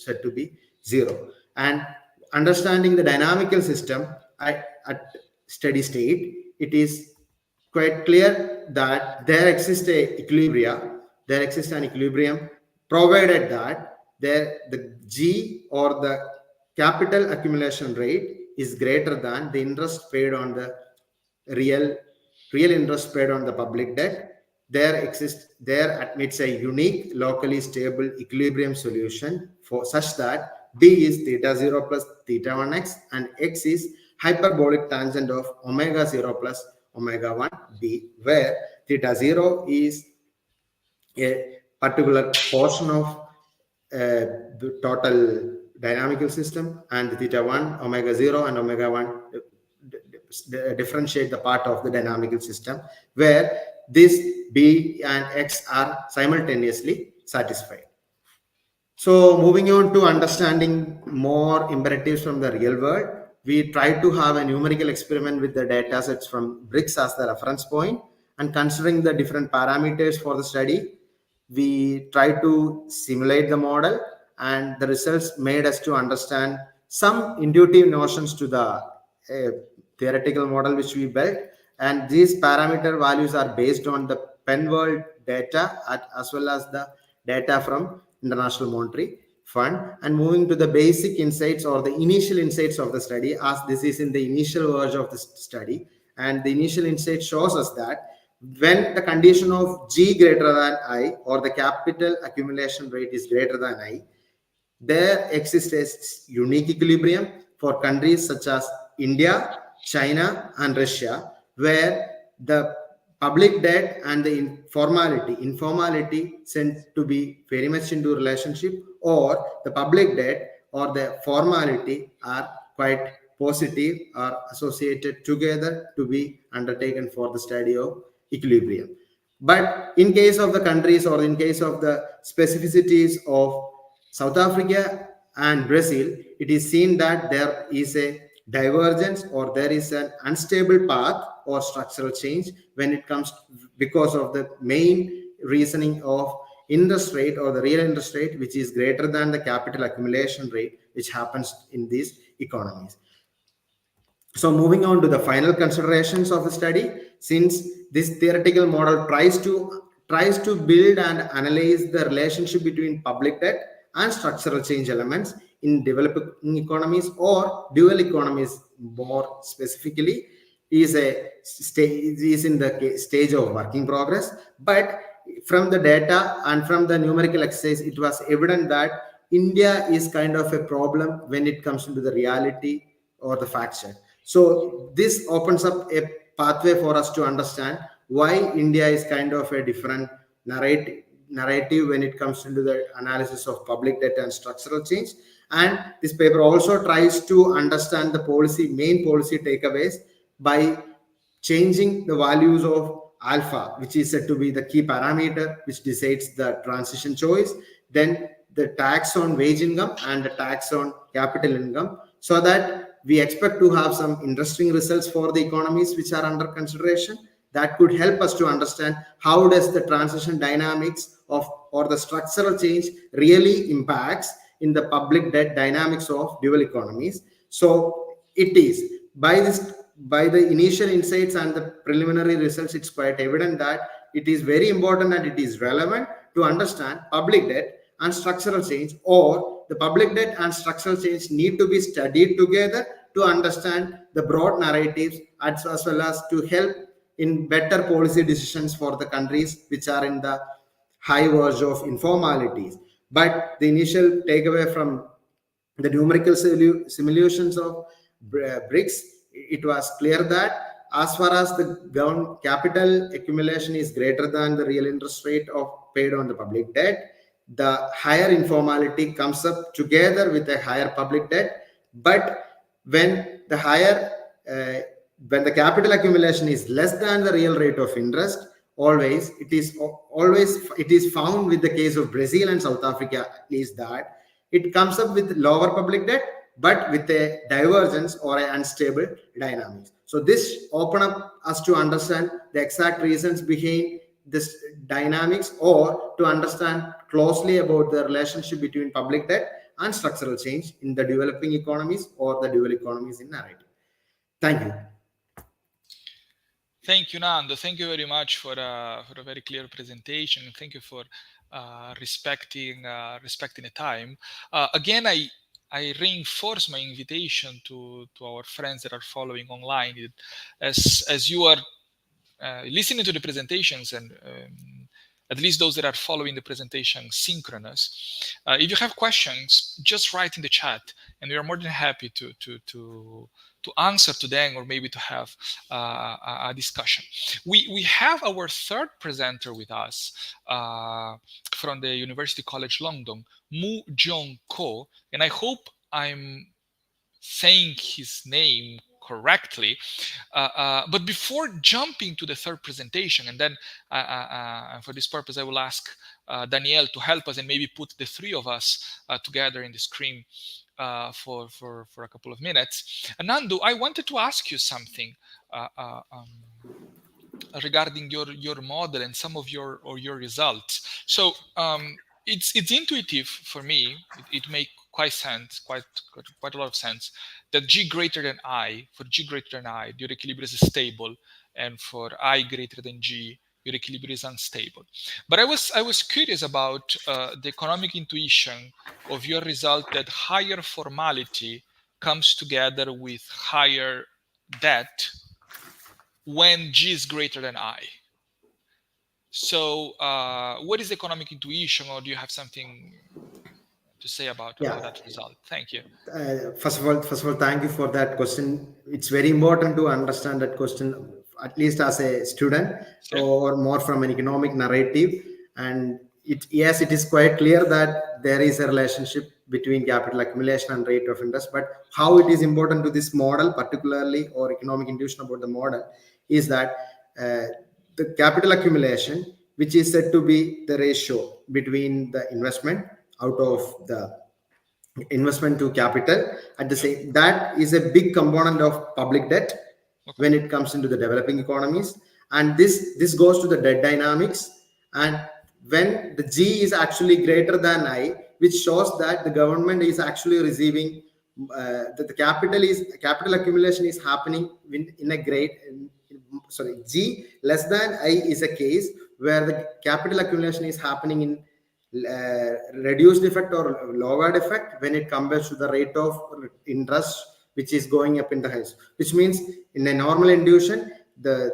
Speaker 2: said to be 0. And understanding the dynamical system at steady state, it is quite clear that there exists an equilibrium, provided that the G, or the capital accumulation rate, is greater than the interest paid on the real interest paid on the public debt. There admits a unique locally stable equilibrium solution for such that D is theta 0 plus theta 1x, and x is hyperbolic tangent of omega 0 plus omega 1 D, where theta 0 is a particular portion of the total dynamical system, and theta 1, omega 0 and omega 1 differentiate the part of the dynamical system, where this B and X are simultaneously satisfied. So moving on to understanding more imperatives from the real world, we try to have a numerical experiment with the data sets from BRICS as the reference point, and considering the different parameters for the study, we try to simulate the model, and the results made us to understand some intuitive notions to the theoretical model which we built. And these parameter values are based on the Penn World data as well as the data from International Monetary Fund. And moving to the basic insights or the initial insights of the study, as this is in the initial version of the study, and the initial insight shows us that when the condition of G greater than I, or the capital accumulation rate is greater than I, there exists a unique equilibrium for countries such as India, China, and Russia, where the public debt and the informality tend to be very much into relationship, or the public debt or the formality are quite positive or associated together to be undertaken for the study of equilibrium. But in case of the countries, or in case of the specificities of South Africa and Brazil, it is seen that there is a divergence, or there is an unstable path or structural change when it comes because of the main reasoning of interest rate, or the real interest rate, which is greater than the capital accumulation rate, which happens in these economies. So moving on to the final considerations of the study, since this theoretical model tries to build and analyze the relationship between public debt and structural change elements in developing economies, or dual economies more specifically, is in the stage of working progress. But from the data and from the numerical exercise, it was evident that India is kind of a problem when it comes into the reality or the fact check. So this opens up a pathway for us to understand why India is kind of a different narrative when it comes into the analysis of public debt and structural change. And this paper also tries to understand the main policy takeaways by changing the values of alpha, which is said to be the key parameter which decides the transition choice, then the tax on wage income and the tax on capital income, so that we expect to have some interesting results for the economies which are under consideration that could help us to understand how does the transition dynamics of, or the structural change really impacts in the public debt dynamics of dual economies. So it is by the initial insights and the preliminary results, it's quite evident that it is very important and it is relevant to understand public debt and structural change, or the public debt and structural change need to be studied together to understand the broad narratives, as well as to help in better policy decisions for the countries which are in the high verge of informalities. But the initial takeaway from the numerical simulations of BRICS, it was clear that as far as the capital accumulation is greater than the real interest rate of paid on the public debt, the higher informality comes up together with a higher public debt. But when the capital accumulation is less than the real rate of interest, it is found with the case of Brazil and South Africa, at least, that it comes up with lower public debt but with a divergence or an unstable dynamics. So this open up us to understand the exact reasons behind this dynamics, or to understand closely about the relationship between public debt and structural change in the developing economies or the dual economies in narrative. Thank you.
Speaker 1: Thank you, Nando. Thank you very much for a very clear presentation. Thank you for respecting the time. Again, I reinforce my invitation to our friends that are following online. As you are listening to the presentations, and at least those that are following the presentation synchronous, if you have questions, just write in the chat, and we are more than happy to answer to them, or maybe to have a discussion. We have our third presenter with us from the University College London, Mu Jong Ko, and I hope I'm saying his name correctly. But before jumping to the third presentation, and then for this purpose, I will ask Danielle to help us and maybe put the three of us together in the screen for a couple of minutes. Nando, I wanted to ask you something regarding your model and some of your results. So it's intuitive for me. It makes quite a lot of sense that G greater than I, for G greater than I, your equilibrium is stable, and for I greater than G, your equilibrium is unstable. But I was curious about the economic intuition of your result, that higher formality comes together with higher debt when G is greater than I. So what is economic intuition, or do you have something to say about that result? Thank you.
Speaker 2: First of all, thank you for that question. It's very important to understand that question, at least as a student, or more from an economic narrative. And yes, it is quite clear that there is a relationship between capital accumulation and rate of interest. But how it is important to this model, particularly, or economic intuition about the model, is that the capital accumulation, which is said to be the ratio between the investment out of the investment to capital, at the same, that is a big component of public debt when it comes into the developing economies. And this goes to the debt dynamics. And when the G is actually greater than I, which shows that the government is actually receiving the capital accumulation is happening in a G less than I is a case where the capital accumulation is happening in reduced effect or lowered effect when it compares to the rate of interest which is going up in the house, which means in a normal intuition, the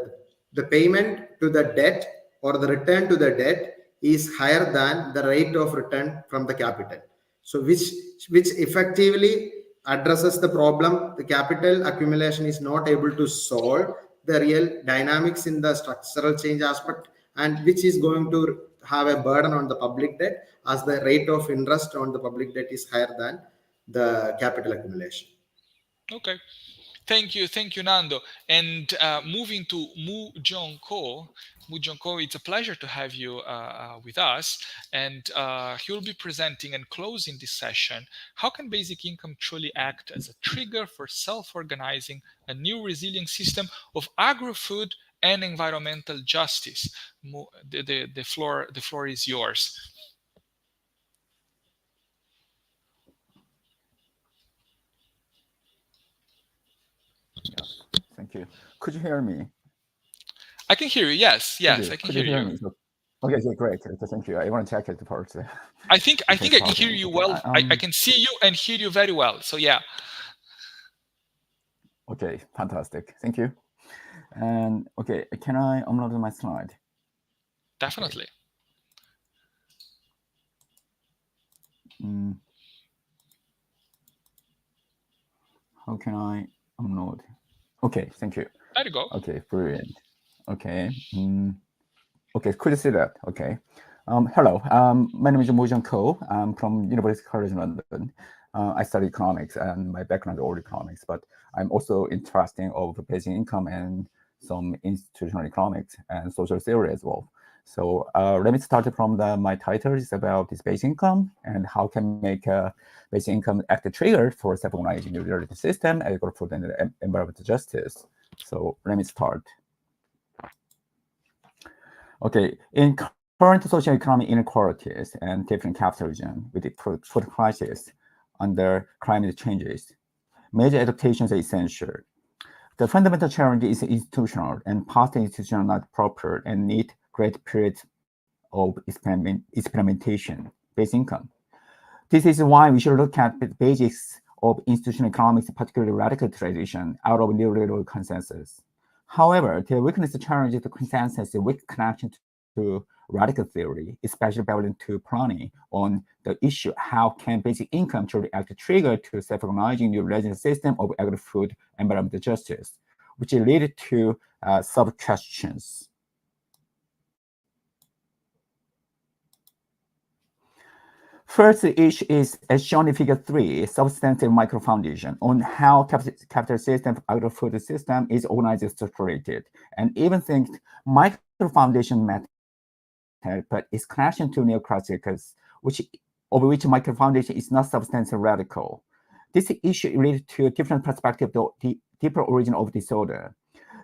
Speaker 2: payment to the debt or the return to the debt is higher than the rate of return from the capital. So which effectively addresses the problem. The capital accumulation is not able to solve the real dynamics in the structural change aspect, and which is going to have a burden on the public debt, as the rate of interest on the public debt is higher than the capital accumulation.
Speaker 1: Okay. Thank you, Nando. And moving to Mu Jong Ko, it's a pleasure to have you with us. And he will be presenting and closing this session. How can basic income truly act as a trigger for self-organizing a new resilient system of agri-food and environmental justice? The floor is yours.
Speaker 3: Thank you. Could you hear me?
Speaker 1: I can hear you. Yes, I can hear you.
Speaker 3: Me? Okay, great. Thank you. I want to check it first.
Speaker 1: I think I can hear you well. I can see you and hear you very well. So yeah.
Speaker 3: Okay, fantastic. Thank you. And okay, can I upload my slide?
Speaker 1: Definitely.
Speaker 3: Okay. How can I upload? Okay, thank you.
Speaker 1: There you go.
Speaker 3: Okay, brilliant. Okay. Okay, could you see that? Okay. Hello, my name is Mu Jong Ko. I'm from University College London. I study economics, and my background is all economics, but I'm also interested of basic income and some institutional economics and social theory as well. So let me start from my title is about this basic income and how can make basic income act a trigger for self-organizing the reality system, agri-food and environmental justice. So let me start. Okay, in current socio-economic inequalities and different capitalism with the food crisis under climate changes, major adaptations are essential. The fundamental challenge is institutional, and past institutions are not proper and need great periods of experimentation, base income. This is why we should look at the basics of institutional economics, particularly radical tradition, out of neoliberal consensus. However, the weakness challenges the consensus with connection to radical theory, especially Bevelin to Prony, on the issue how can basic income truly act a trigger to self-organizing new regional system of agri-food environmental justice, which lead to sub-questions. First issue is, as shown in Figure 3, substantive micro-foundation on how capital system, agri-food system is organized and structured, and even think micro-foundation matter, but its connection to neoclassicals, of which micro-foundation is not substantially radical. This issue related to a different perspective, the deeper origin of disorder.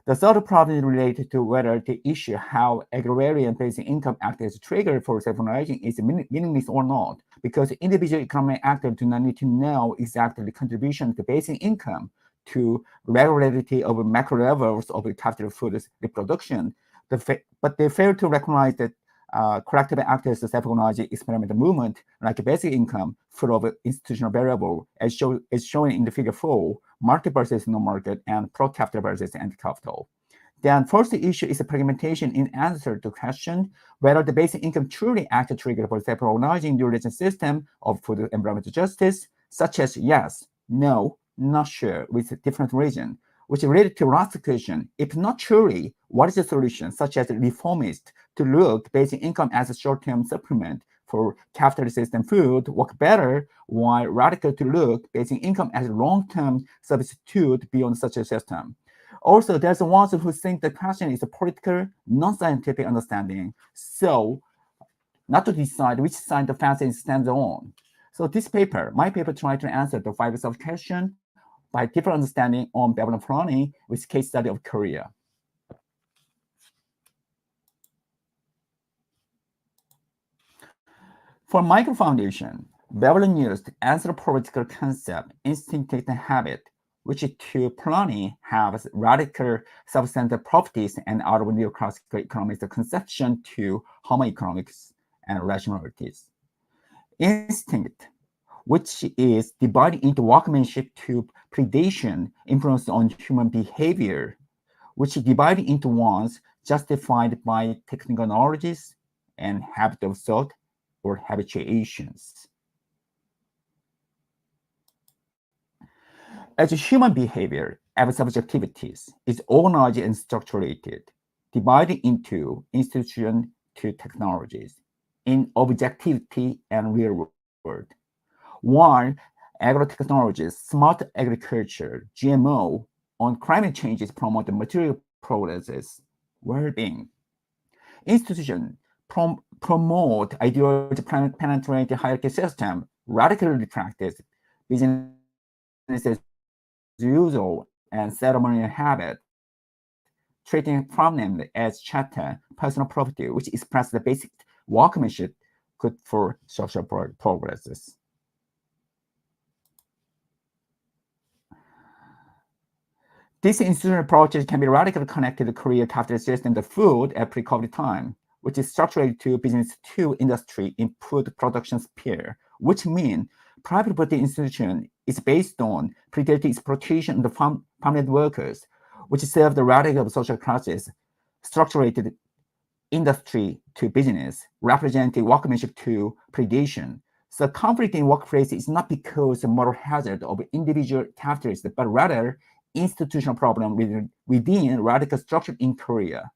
Speaker 3: The third problem is related to whether the issue how agrarian basic income acts as a trigger for self-organizing is meaningless or not, because individual economic actors do not need to know exactly the contribution to basic income to regularity of macro levels of capital food reproduction, but they fail to recognize that collective actors self-organizing experimental movement like basic income full of institutional variable as shown in the Figure 4, market versus non-market and pro-capital versus anti-capital. Then first issue is a fragmentation in answer to question whether the basic income truly acts as a trigger for self-organizing the regional system of food environmental justice, such as yes, no, not sure, with a different reason, which is related to last question. If not truly, what is the solution, such as reformist, to look basic income as a short-term supplement for capitalist system food work better, while radical to look basic income as a long-term substitute beyond such a system. Also, there's ones who think the question is a political, non-scientific understanding, so not to decide which side the fancy stands on. So this paper, my paper, tried to answer the 5 sub-questions by different understanding on Bevelin Prony with case study of Korea. For micro-foundation, Bevelin used anthropological concept, instinctive habit, which to Prony has radical substantive properties and out of neoclassical economics conception to homo economics and rationalities. Instinct, which is divided into workmanship to predation, influence on human behavior, which is divided into ones justified by technical knowledges and habit of thought or habituations. As a human behavior, every subjectivities is organized and structured, divided into institution to technologies, in objectivity and real world. While agrotechnologies, smart agriculture, GMO, on climate changes promote the material progresses, well-being. Institutions promote ideology penetrating hierarchy system, radically practice business as usual and ceremonial habit, treating farmland as chatter, personal property, which express the basic workmanship good for social progresses. These institutional approaches can be radically connected to Korea capitalist system of food at pre-COVID time, which is structured to business to industry in food production sphere, which means private property institution is based on predatory exploitation of the farmland workers, which serve the radical social classes, structured industry to business, representing workmanship to predation. So conflict in workplace is not because of moral hazard of individual capitalists, but rather institutional problem within radical structure in Korea.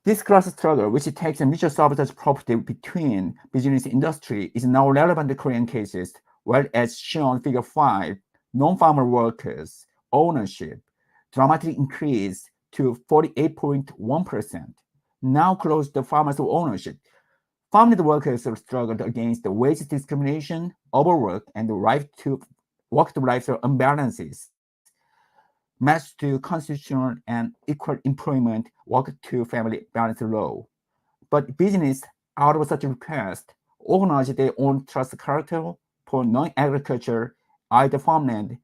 Speaker 3: This class struggle, which takes a mutual sabotage property between business and industry, is now relevant to Korean cases, where as shown Figure 5, non-farmer workers' ownership dramatically increased to 48.1%, now close to farmers' ownership. Farmland workers have struggled against the wage discrimination, overwork, and the right to work-to-life imbalances, matched to constitutional and equal employment, work-to-family balance law. But business, out of such a request, organized their own trust cartel for non-agriculture, either farmland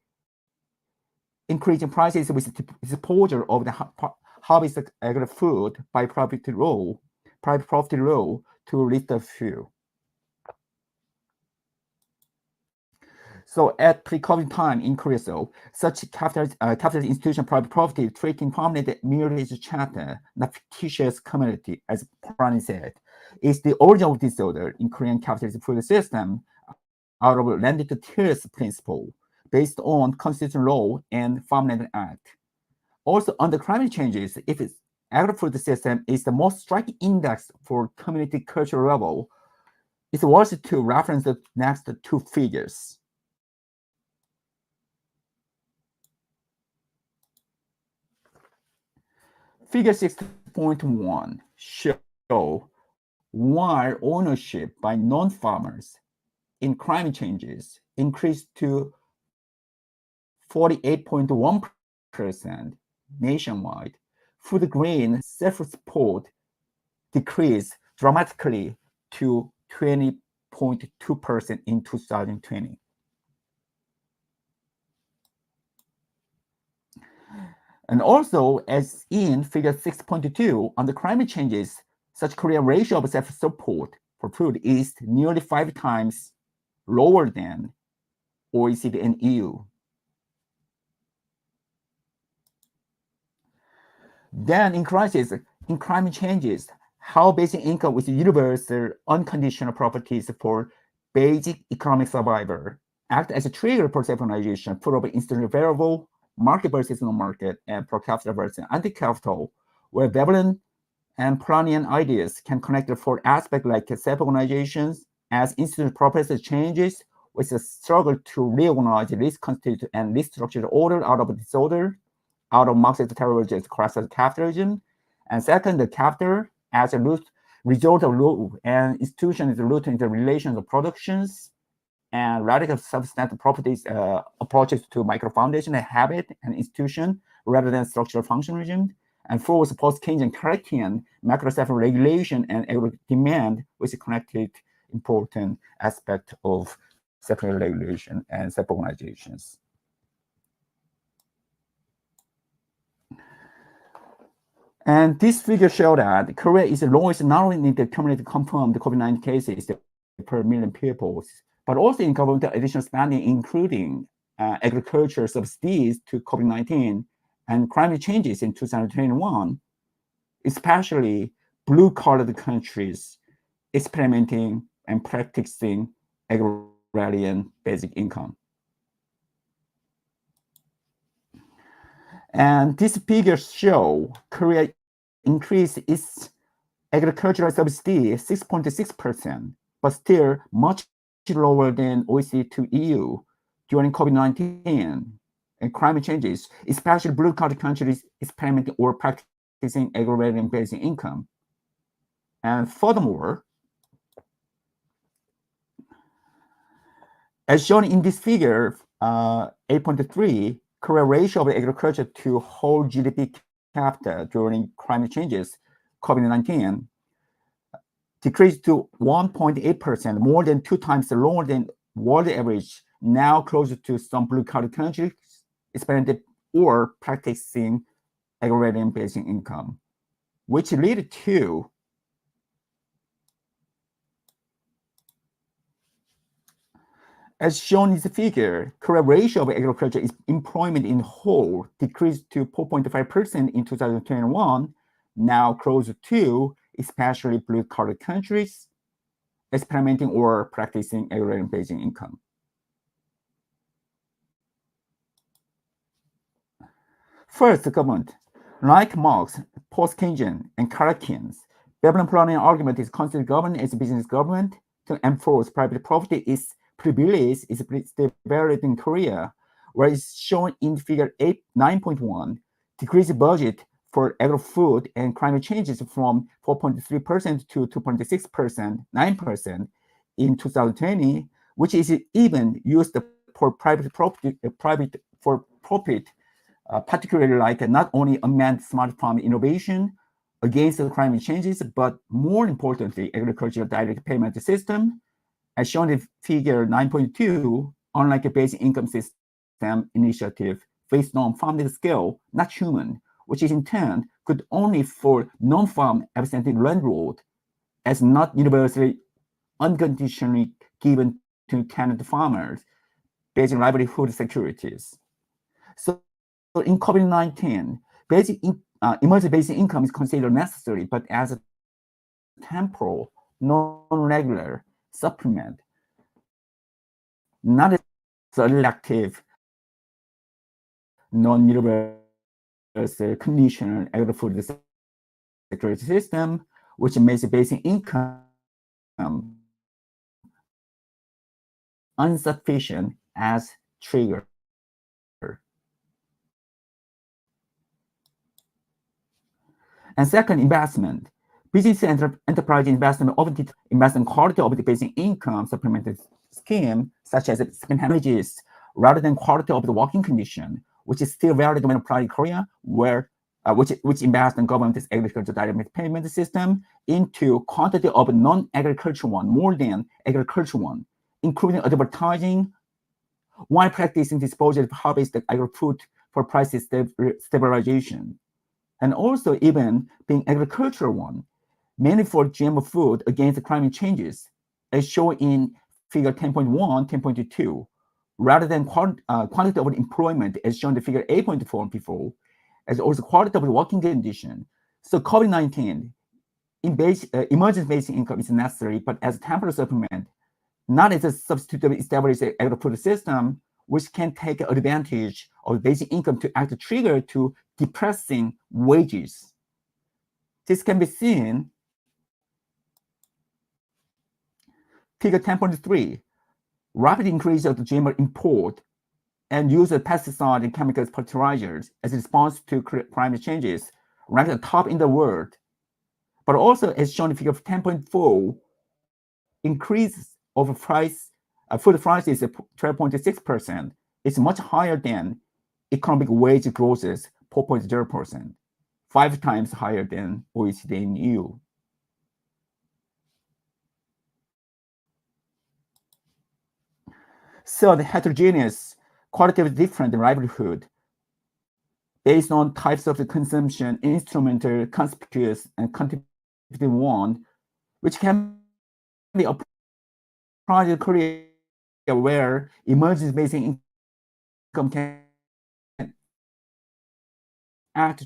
Speaker 3: increasing prices with disposal of the harvest agri-food by private property law to list a few. So at pre-COVID time in Korea, such capitalist institution private property treating permanent merely as a chapter, not fictitious community, as Prani said, is the origin of disorder in Korean capitalist food system out of landed to tiers principle based on constitutional law and Farmland Act. Also, under climate changes, if its agri-food system is the most striking index for community cultural level, it's worth to reference the next two figures. Figure 6.1 show why ownership by non-farmers in climate changes increased to 48.1% nationwide. Food grain self-support decreased dramatically to 20.2% in 2020. And also, as in figure 6.2, under climate changes, such Korean ratio of self-support for food is nearly 5 times lower than OECD and EU. Then in climate changes, how basic income with universal unconditional properties for basic economic survival act as a trigger for self-organization for of institutional variable, market versus non-market, and per capita versus anti-capital, where Veblen and Planian ideas can connect the 4 aspects like self-organizations as institutional properties changes with a struggle to reorganize, reconstitute, and restructure the order out of disorder, out of Marxist terrorism, crisis capitalism, and second, the capital as a result of law and institution is rooted in the relations of productions and radical substantive properties approaches to micro-foundation, habit, and institution rather than structural functionalism. And fourth, post-Keynesian Clarkian macro self-regulation and demand, which is connected important aspect of self-regulation and self-organizations. And this figure shows that Korea is the lowest not only in the community confirmed COVID-19 cases per million people, but also in government additional spending, including agriculture subsidies to COVID-19 and climate changes in 2021, especially blue-collar countries experimenting and practicing agrarian basic income. And these figures show Korea increased its agricultural subsidy 6.6%, but still much lower than OECD to EU during COVID-19 and climate changes, especially blue-collar countries experimenting or practicing agrarian basic income. And furthermore, as shown in this figure, 8.3, Korea's ratio of agriculture to whole GDP capita during climate changes, COVID-19, decreased to 1.8%, more than 2 times lower than world average, now closer to some blue-collar countries experimenting or practicing agrarian basic income, which led to as shown in the figure, Korea's ratio of agriculture employment in whole decreased to 4.5% in 2021, now close to especially blue-collar countries experimenting or practicing agrarian basic income. First, the government, like Marx, post-Keynesian, and Clarkians, Veblen Planian argument is considered government as business government to enforce private property is privilege is developed in Korea, where it's shown in figure 9.1, decreased budget for agri-food and climate changes from 4.3% to 2.6%, 9% in 2020, which is even used for private property, for profit, particularly like not only unmanned smart farm innovation against the climate changes, but more importantly, agricultural direct payment system, as shown in figure 9.2, unlike a basic income system initiative based on farming scale, not human, which is in turn good only for non-farm absentee landlord, as not universally unconditionally given to tenant farmers, basic livelihood securities. So in COVID-19, emergency basic income is considered necessary, but as a temporal, non-regular supplement, not as selective, non-universal conditional agri-food security system, which makes the basic income insufficient as trigger. And second, investment. Business enterprise investment often investment quality of the basic income supplemented scheme, such as wages, rather than quality of the working condition, which is still valid when applied in Korea, where which invest in government's agricultural direct payment system into quantity of non-agricultural one more than agricultural one, including advertising, while practicing disposal of harvested agri-food for price stabilization. And also even being agricultural one, mainly for GMO food against climate changes, as shown in figure 10.1, 10.2, rather than quantity of employment, as shown in figure 8.4 before, as also quality of working condition. So COVID-19, emergency basic income is necessary, but as a temporary supplement, not as a substitute of established agri-food system, which can take advantage of basic income to act a trigger to depressing wages. This can be seen figure 10.3, rapid increase of the GMO import and use of pesticide and chemicals fertilizers as a response to climate changes, ranked at the top in the world. But also, as shown in figure 10.4, increase of food prices 12.6%. It's much higher than economic wage growth is 4.0%, 5 times higher than OECD and EU. So the heterogeneous, qualitative different livelihood based on types of the consumption, instrumental, conspicuous, and contributive one, which can be applied in Korea where emergency basic income can act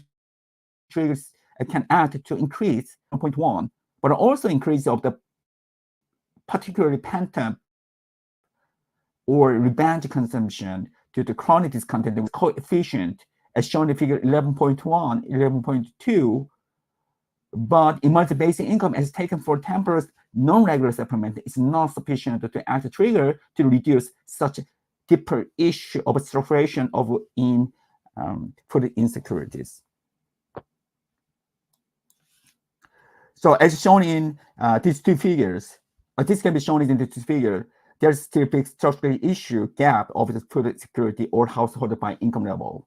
Speaker 3: to increase 1.1, but also increase of the particularly pent-up or revenge consumption due to chronic discontent with coefficient, as shown in figure 11.1, 11.2. But emergency basic income as taken for temporary non-regular supplement is not sufficient to act a trigger to reduce such deeper issue of saturation of food insecurities. So as shown in these two figures, this can be shown in this figure, there's still big structural issue gap of the food security or household by income level.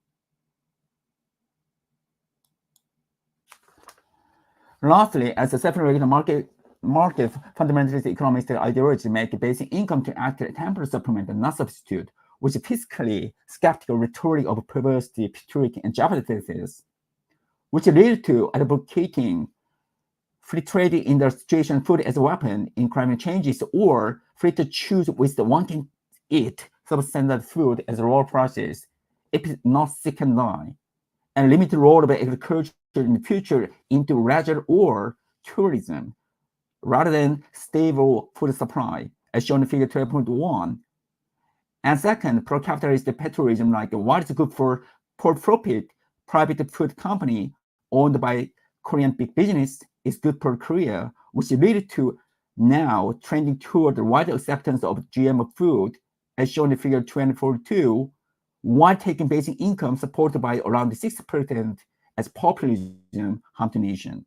Speaker 3: Lastly, as a self-regulated market fundamentalist economic ideology make basic income to act as a temporary supplement and not substitute, which is fiscally skeptical rhetoric of perversity, futurity, and geopolitics, which lead to advocating free trade in the situation food as a weapon in climate changes, or free to choose with the one can eat substandard food as a raw process if it's not second line, and limit the role of agriculture in the future into leisure or tourism, rather than stable food supply, as shown in figure 12.1. And second, pro-capitalist petroleum, like what is good for profit private food company owned by Korean big business is good for Korea, which leads to now trending toward the wider acceptance of GMO food, as shown in figure 24.2, while taking basic income supported by around 6% as populism harm to nation.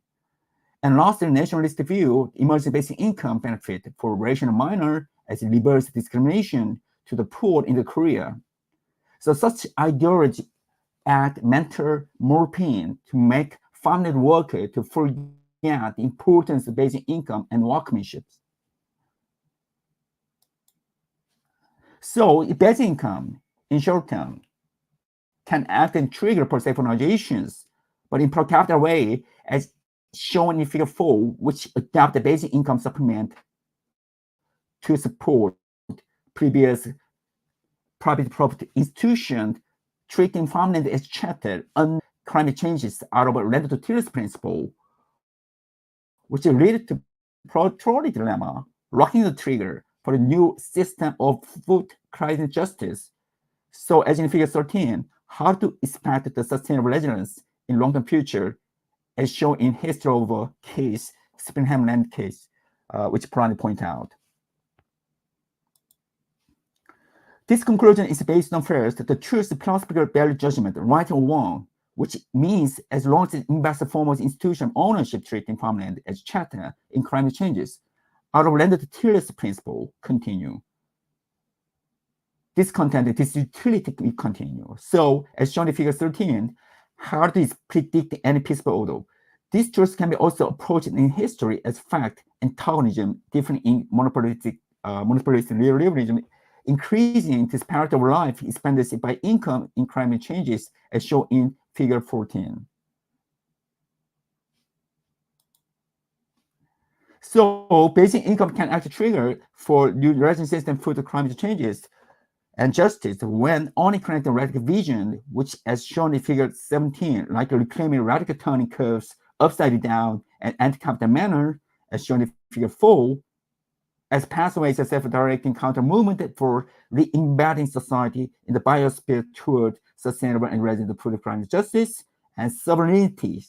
Speaker 3: And lastly, nationalist view, emergency basic income benefit for racial minor as reverse discrimination to the poor in the Korea. So such ideology act mental morphine to make family worker to forget the importance of basic income and workmanship. So basic income in short term can act and trigger personalizations, but in per capita way, as shown in figure 4, which adopt the basic income supplement to support previous private property institutions treating farmland as chattel on climate changes out of a relative tillage principle, which lead to trolley dilemma, locking the trigger for a new system of food crisis justice. So as in figure 13, how to expect the sustainable resilience in long-term future, as shown in history of a case, Spinham land case, which Prani point out. This conclusion is based on first, the truth philosophical value judgment, right or wrong, which means as long as the investor forms institutional ownership treating farmland as chattel in climate changes, out of landed tillage principle continue. This content, this utility will continue. So as shown in figure 13, how does predict any peaceful order? These truths can be also approached in history as fact antagonism, different in monopolistic liberalism, increasing disparity of life expectancy by income in climate changes, as shown in figure 14. So basic income can act trigger for new resident system food climate changes and justice when only connecting radical vision, which as shown in figure 17, like reclaiming radical turning curves upside down and anti-capital manner, as shown in figure 4, as pathways of self-directing counter movement for re-embedding society in the biosphere toward sustainable and resilient food climate justice and sovereignty,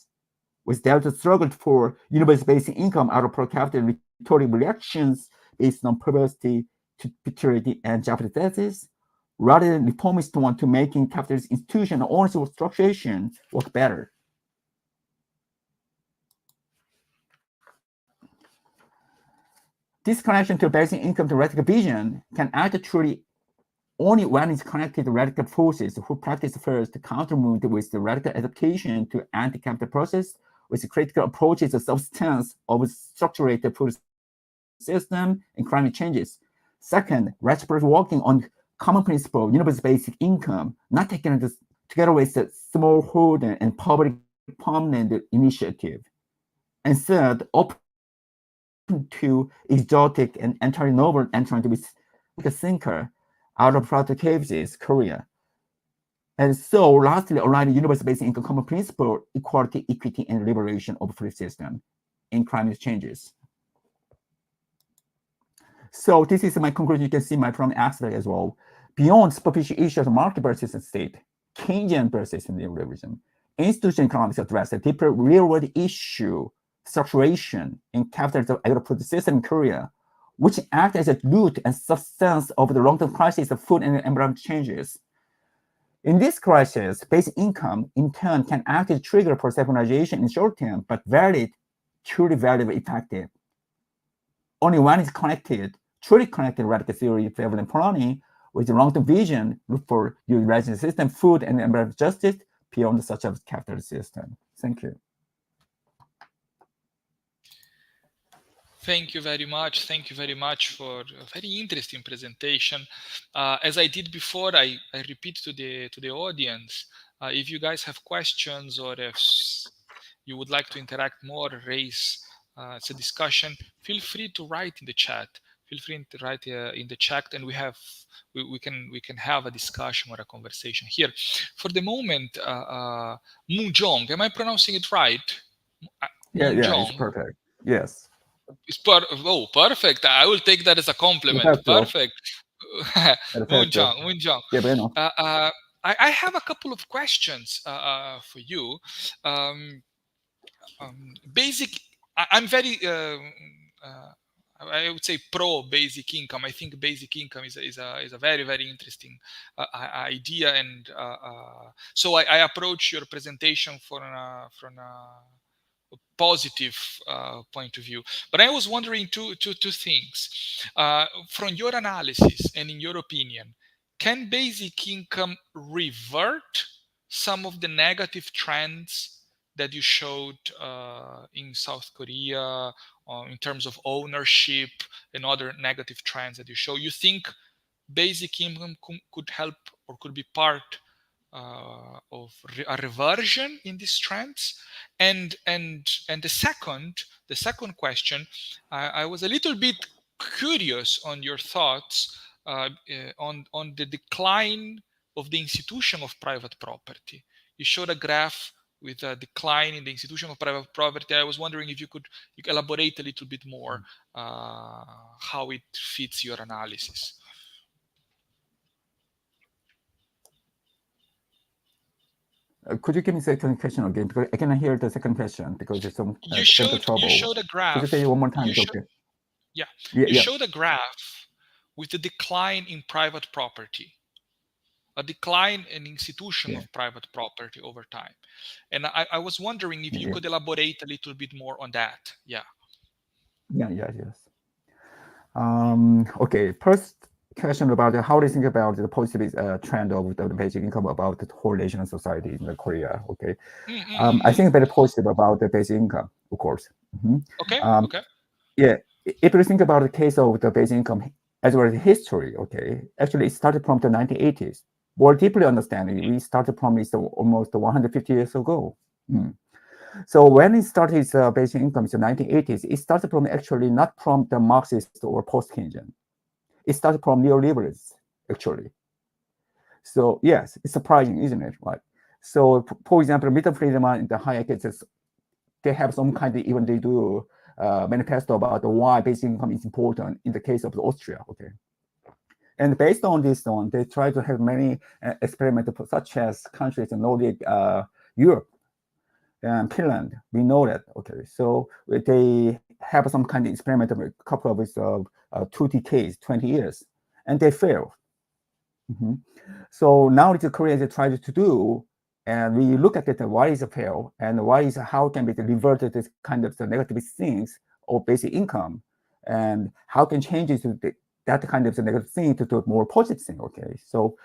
Speaker 3: with Delta struggled for universal basic income out of per capita rhetoric reactions based on perversity, futurity, and jeopardizes, rather than reformist one to making capitalist institution and ownership structuration work better. This connection to basic income to radical vision can act truly only when it's connected to radical forces who practice first counter movement with the radical adaptation to anti-capital process with critical approaches to substance of structured food system and climate changes. Second, reciprocity working on common principle, universal basic income, not taken together with the smallholder and public permanent initiative. And third, open to exotic and entirely novel entrant with a thinker out of Plato caves, Korea. And so lastly, align universal basic income common principle, equality, equity, and liberation of free system in climate changes. So this is my conclusion. You can see my problem aspect as well. Beyond superficial issues of market versus state, Keynesian versus neoliberalism, institutional economics address a deeper real-world issue, structuration in capitalist agricultural system in Korea, which act as a root and substance of the long-term crisis of food and environment changes. In this crisis, basic income, in turn, can act as a trigger for stabilization in short term, but valid, truly valuable, effective. Only when it's connected, truly connected radical theory, Evelyn Polanyi, with the long-term vision, look for your resident system, food and environmental justice beyond such a capitalist system. Thank you.
Speaker 1: Thank you very much. Thank you very much for a very interesting presentation. As I did before, I repeat to the audience, if you guys have questions or if you would like to interact more, raise it's a discussion, feel free to write in the chat. Feel free to write in the chat, and we can have a discussion or a conversation here. For the moment, Moon Jong, am I pronouncing it right?
Speaker 3: Yeah, it's perfect. Yes.
Speaker 1: It's perfect. I will take that as a compliment. Perfect. Moon Jong.
Speaker 3: Yeah, bueno.
Speaker 1: I have a couple of questions for you. Basic. I'm very. I would say pro basic income. I think basic income is a very, very interesting idea, and so I approach your presentation from a positive point of view. But I was wondering two things. From your analysis and in your opinion, can basic income revert some of the negative trends that you showed in South Korea in terms of ownership and other negative trends that you show? You think basic income could help or could be part a reversion in these trends? And the second question, I was a little bit curious on your thoughts on the decline of the institution of private property. You showed a graph with a decline in the institution of private property. I was wondering if you could elaborate a little bit more how it fits your analysis.
Speaker 3: Could you give me the second question again? Because I cannot hear the second question because there's some
Speaker 1: you
Speaker 3: trouble.
Speaker 1: showed a graph.
Speaker 3: Could you say it one more time?
Speaker 1: You showed a graph with the decline in private property, a decline in institution of private property over time. And I was wondering if you could elaborate a little bit more on that. Yes.
Speaker 3: Okay, first question about how do you think about the positive trend of the basic income about the whole nation and society in Korea? Okay, I think very positive about the basic income, of course.
Speaker 1: Okay.
Speaker 3: Yeah, if you think about the case of the basic income as well as history, okay, actually it started from the 1980s. More deeply understanding, we started from almost 150 years ago. So when it started its basic income in the 1980s, it started from actually not from the Marxist or post-Keynesian. It started from neoliberals, actually. So yes, it's surprising, isn't it? Right. So for example, Milton Friedman and the Hayek, they have some kind of, even they do manifesto about why basic income is important in the case of Austria. Okay. And based on this one, they try to have many experiments, such as countries in Nordic Europe and Finland. We know that. Okay, so they have some kind of experiment, a couple of 2 decades, 20 years, and they fail. So now the Korea is trying to do, and we look at it, why is it fail, and how can we revert this kind of the negative things of basic income, and how can change it to that kind of the negative thing to a more positive thing. Okay, so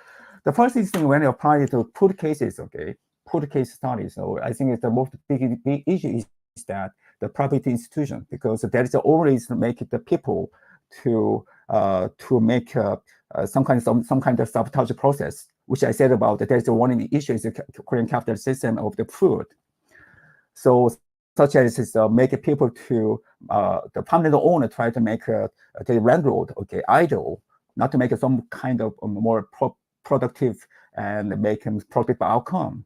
Speaker 3: the first thing when you apply it to put cases, okay, put case studies. So I think it's the most big issue is that the private institution, because there is always make the people to make some kind of sabotage process, which I said about that. There's one of the issues the Korean capital system of the food. So such as make people to the permanent owner try to make the landlord idle, not to make some kind of more productive and make him productive outcome,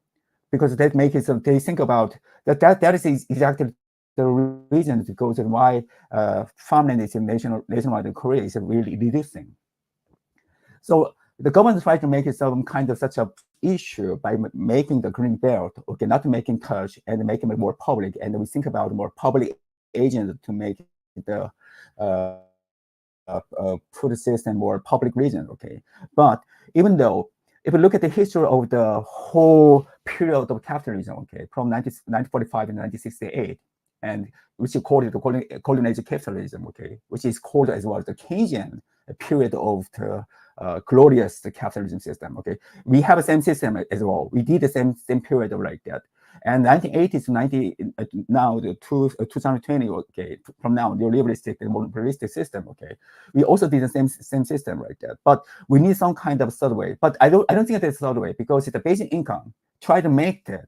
Speaker 3: because that make it they think about that is exactly the reason it goes and why farmland is nationwide in Korea is really reducing. So the government tries to make it some kind of such a issue by making the green belt, not making touch and making it more public. And we think about more public agents to make the food system more public region. But even though, if you look at the history of the whole period of capitalism, from 1945 and 1968, and which is called the golden age of capitalism, which is called as well the Keynesian period of the glorious capitalism system. We have the same system as well. We did the same period of like that. And 1980s to now the 2020, from now the liberalistic and monopolistic system, we also did the same system like that. But we need some kind of third way. But I don't think there's a third way, because it's the basic income. Try to make the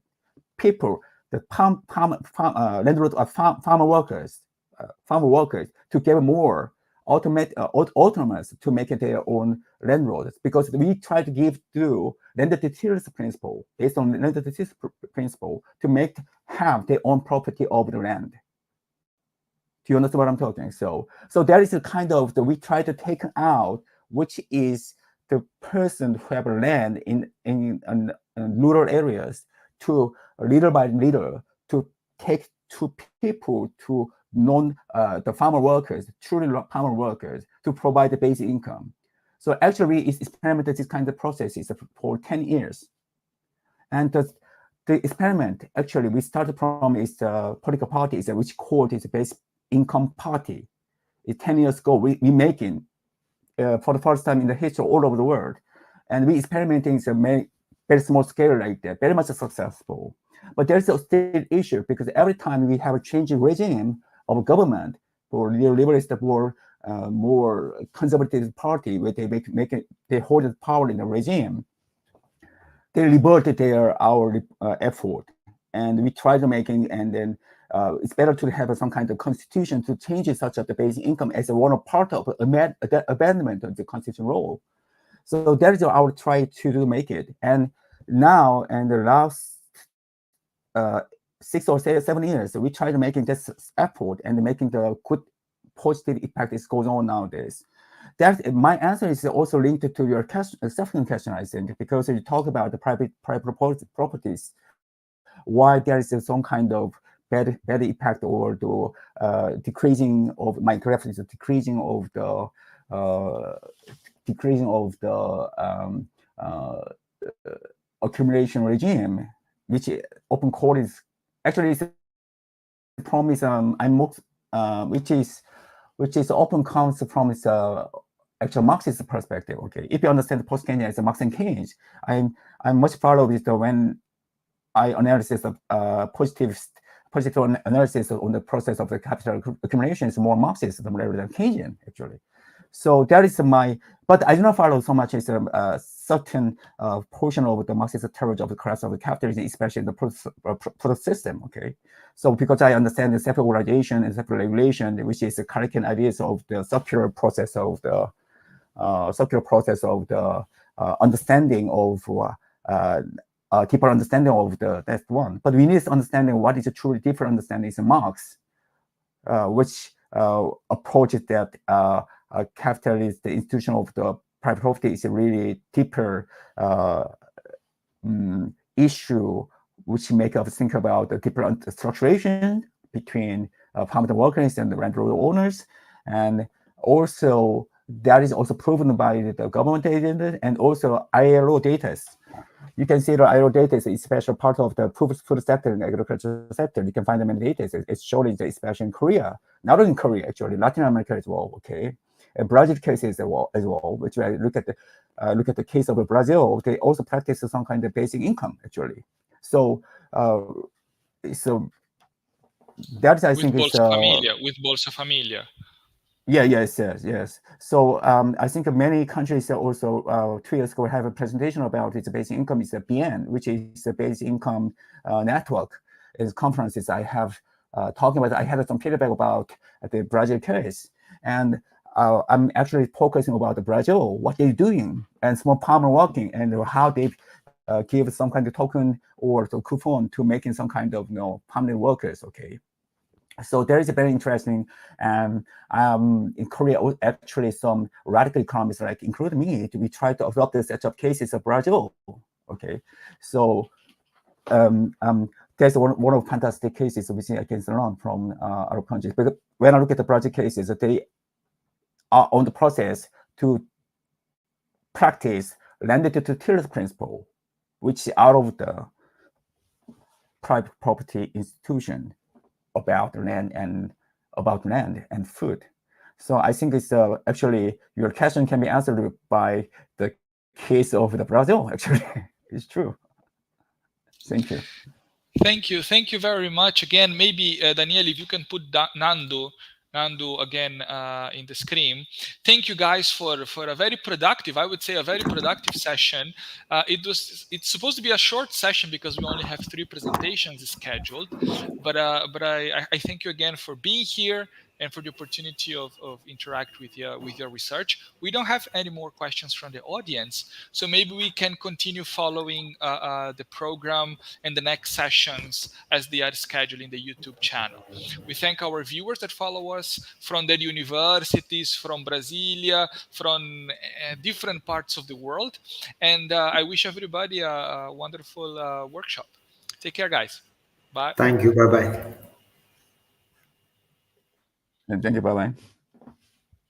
Speaker 3: people, the landlord of farmer workers to get more autonomous to make it their own landlords, because we try to give to rent-to-tiers principle, based on rent-to-tiers principle, to have their own property of the land. Do you understand what I'm talking? So there is a kind of we try to take out, which is the person who have land in rural areas, to little by little to take to people to the farmer workers, truly farmer workers, to provide the basic income. So actually, it's experimented this kind of processes for 10 years. And the experiment, actually, we started from is the political parties, which called it the basic income party. 10 years ago, we making for the first time in the history all over the world. And we experimenting very small scale like that, very much successful. But there's a still issue, because every time we have a changing regime of government for neoliberalist or more conservative party, where they hold the power in the regime, they reverted our effort, and we tried to making, and then it's better to have some kind of constitution to change it such that the basic income as one part of abandonment of the constitution role. So that is our try to make it. And now, in the last 6 or 7 years, we tried making this effort and making the good positive impact is going on nowadays. That my answer is also linked to your second question, I think, because you talk about the private properties, why there is some kind of bad impact, or the decreasing of my graph is a decreasing of the accumulation regime, which open court is actually is a promise which is often comes from its actual Marxist perspective. Okay, if you understand post-Keynesian as a Marx and Keynes, I'm much part of it when I analysis of positive analysis on the process of the capital accumulation is more Marxist rather than Keynesian actually. So that is but I do not follow so much as a certain portion of the Marxist theory of the class of the capitalism, especially the product system. Okay, so because I understand the self-organization and self-regulation, which is the Kantian ideas of the circular process of the understanding of deeper understanding of that one. But we need to understanding what is a truly deeper understanding is Marx, which approaches that capitalist, the institution of the private property is a really deeper issue, which make us think about the different structuration between permanent workers and the rental owners. And also that is also proven by the government data and also ILO data. You can see the ILO data is a special part of the food sector and agriculture sector. You can find them in data. It's showing especially in Korea, not only in Korea, actually, Latin America as well. Okay, and Brazil cases as well, which I look at the case of Brazil. They also practice some kind of basic income actually. So that's I think it's
Speaker 1: with Bolsa Familia.
Speaker 3: Yeah, yes. So I think many countries also 2 years ago have a presentation about its basic income is a BN, which is the basic income network. Is conferences I have talking about. I had some feedback about the Brazil case, and I'm actually focusing about the Brazil, what they're doing, and small farmer working, and how they give some kind of token or the coupon to making some kind of permanent workers. Okay. So there is a very interesting, in Korea, actually some radical economists, like including me, we try to adopt the set of cases of Brazil. Okay, so there's one of fantastic cases which I can learn from other countries. But when I look at the Brazil cases, they are on the process to practice landed to tillers principle, which is out of the private property institution about land and food. So I think it's actually your question can be answered by the case of the Brazil. Actually, it's true. Thank you.
Speaker 1: Thank you very much. Again, maybe Daniel, if you can put Nando again in the screen. Thank you guys for a very productive, I would say a very productive session. It's supposed to be a short session because we only have 3 presentations scheduled, but I thank you again for being here and for the opportunity of interact with your research. We don't have any more questions from the audience, so maybe we can continue following the program and the next sessions as they are scheduled in the YouTube channel. We thank our viewers that follow us from the universities, from Brasilia, from different parts of the world, and I wish everybody a wonderful workshop. Take care, guys. Bye.
Speaker 2: Thank you. Bye-bye.
Speaker 3: And thank you. Bye-bye.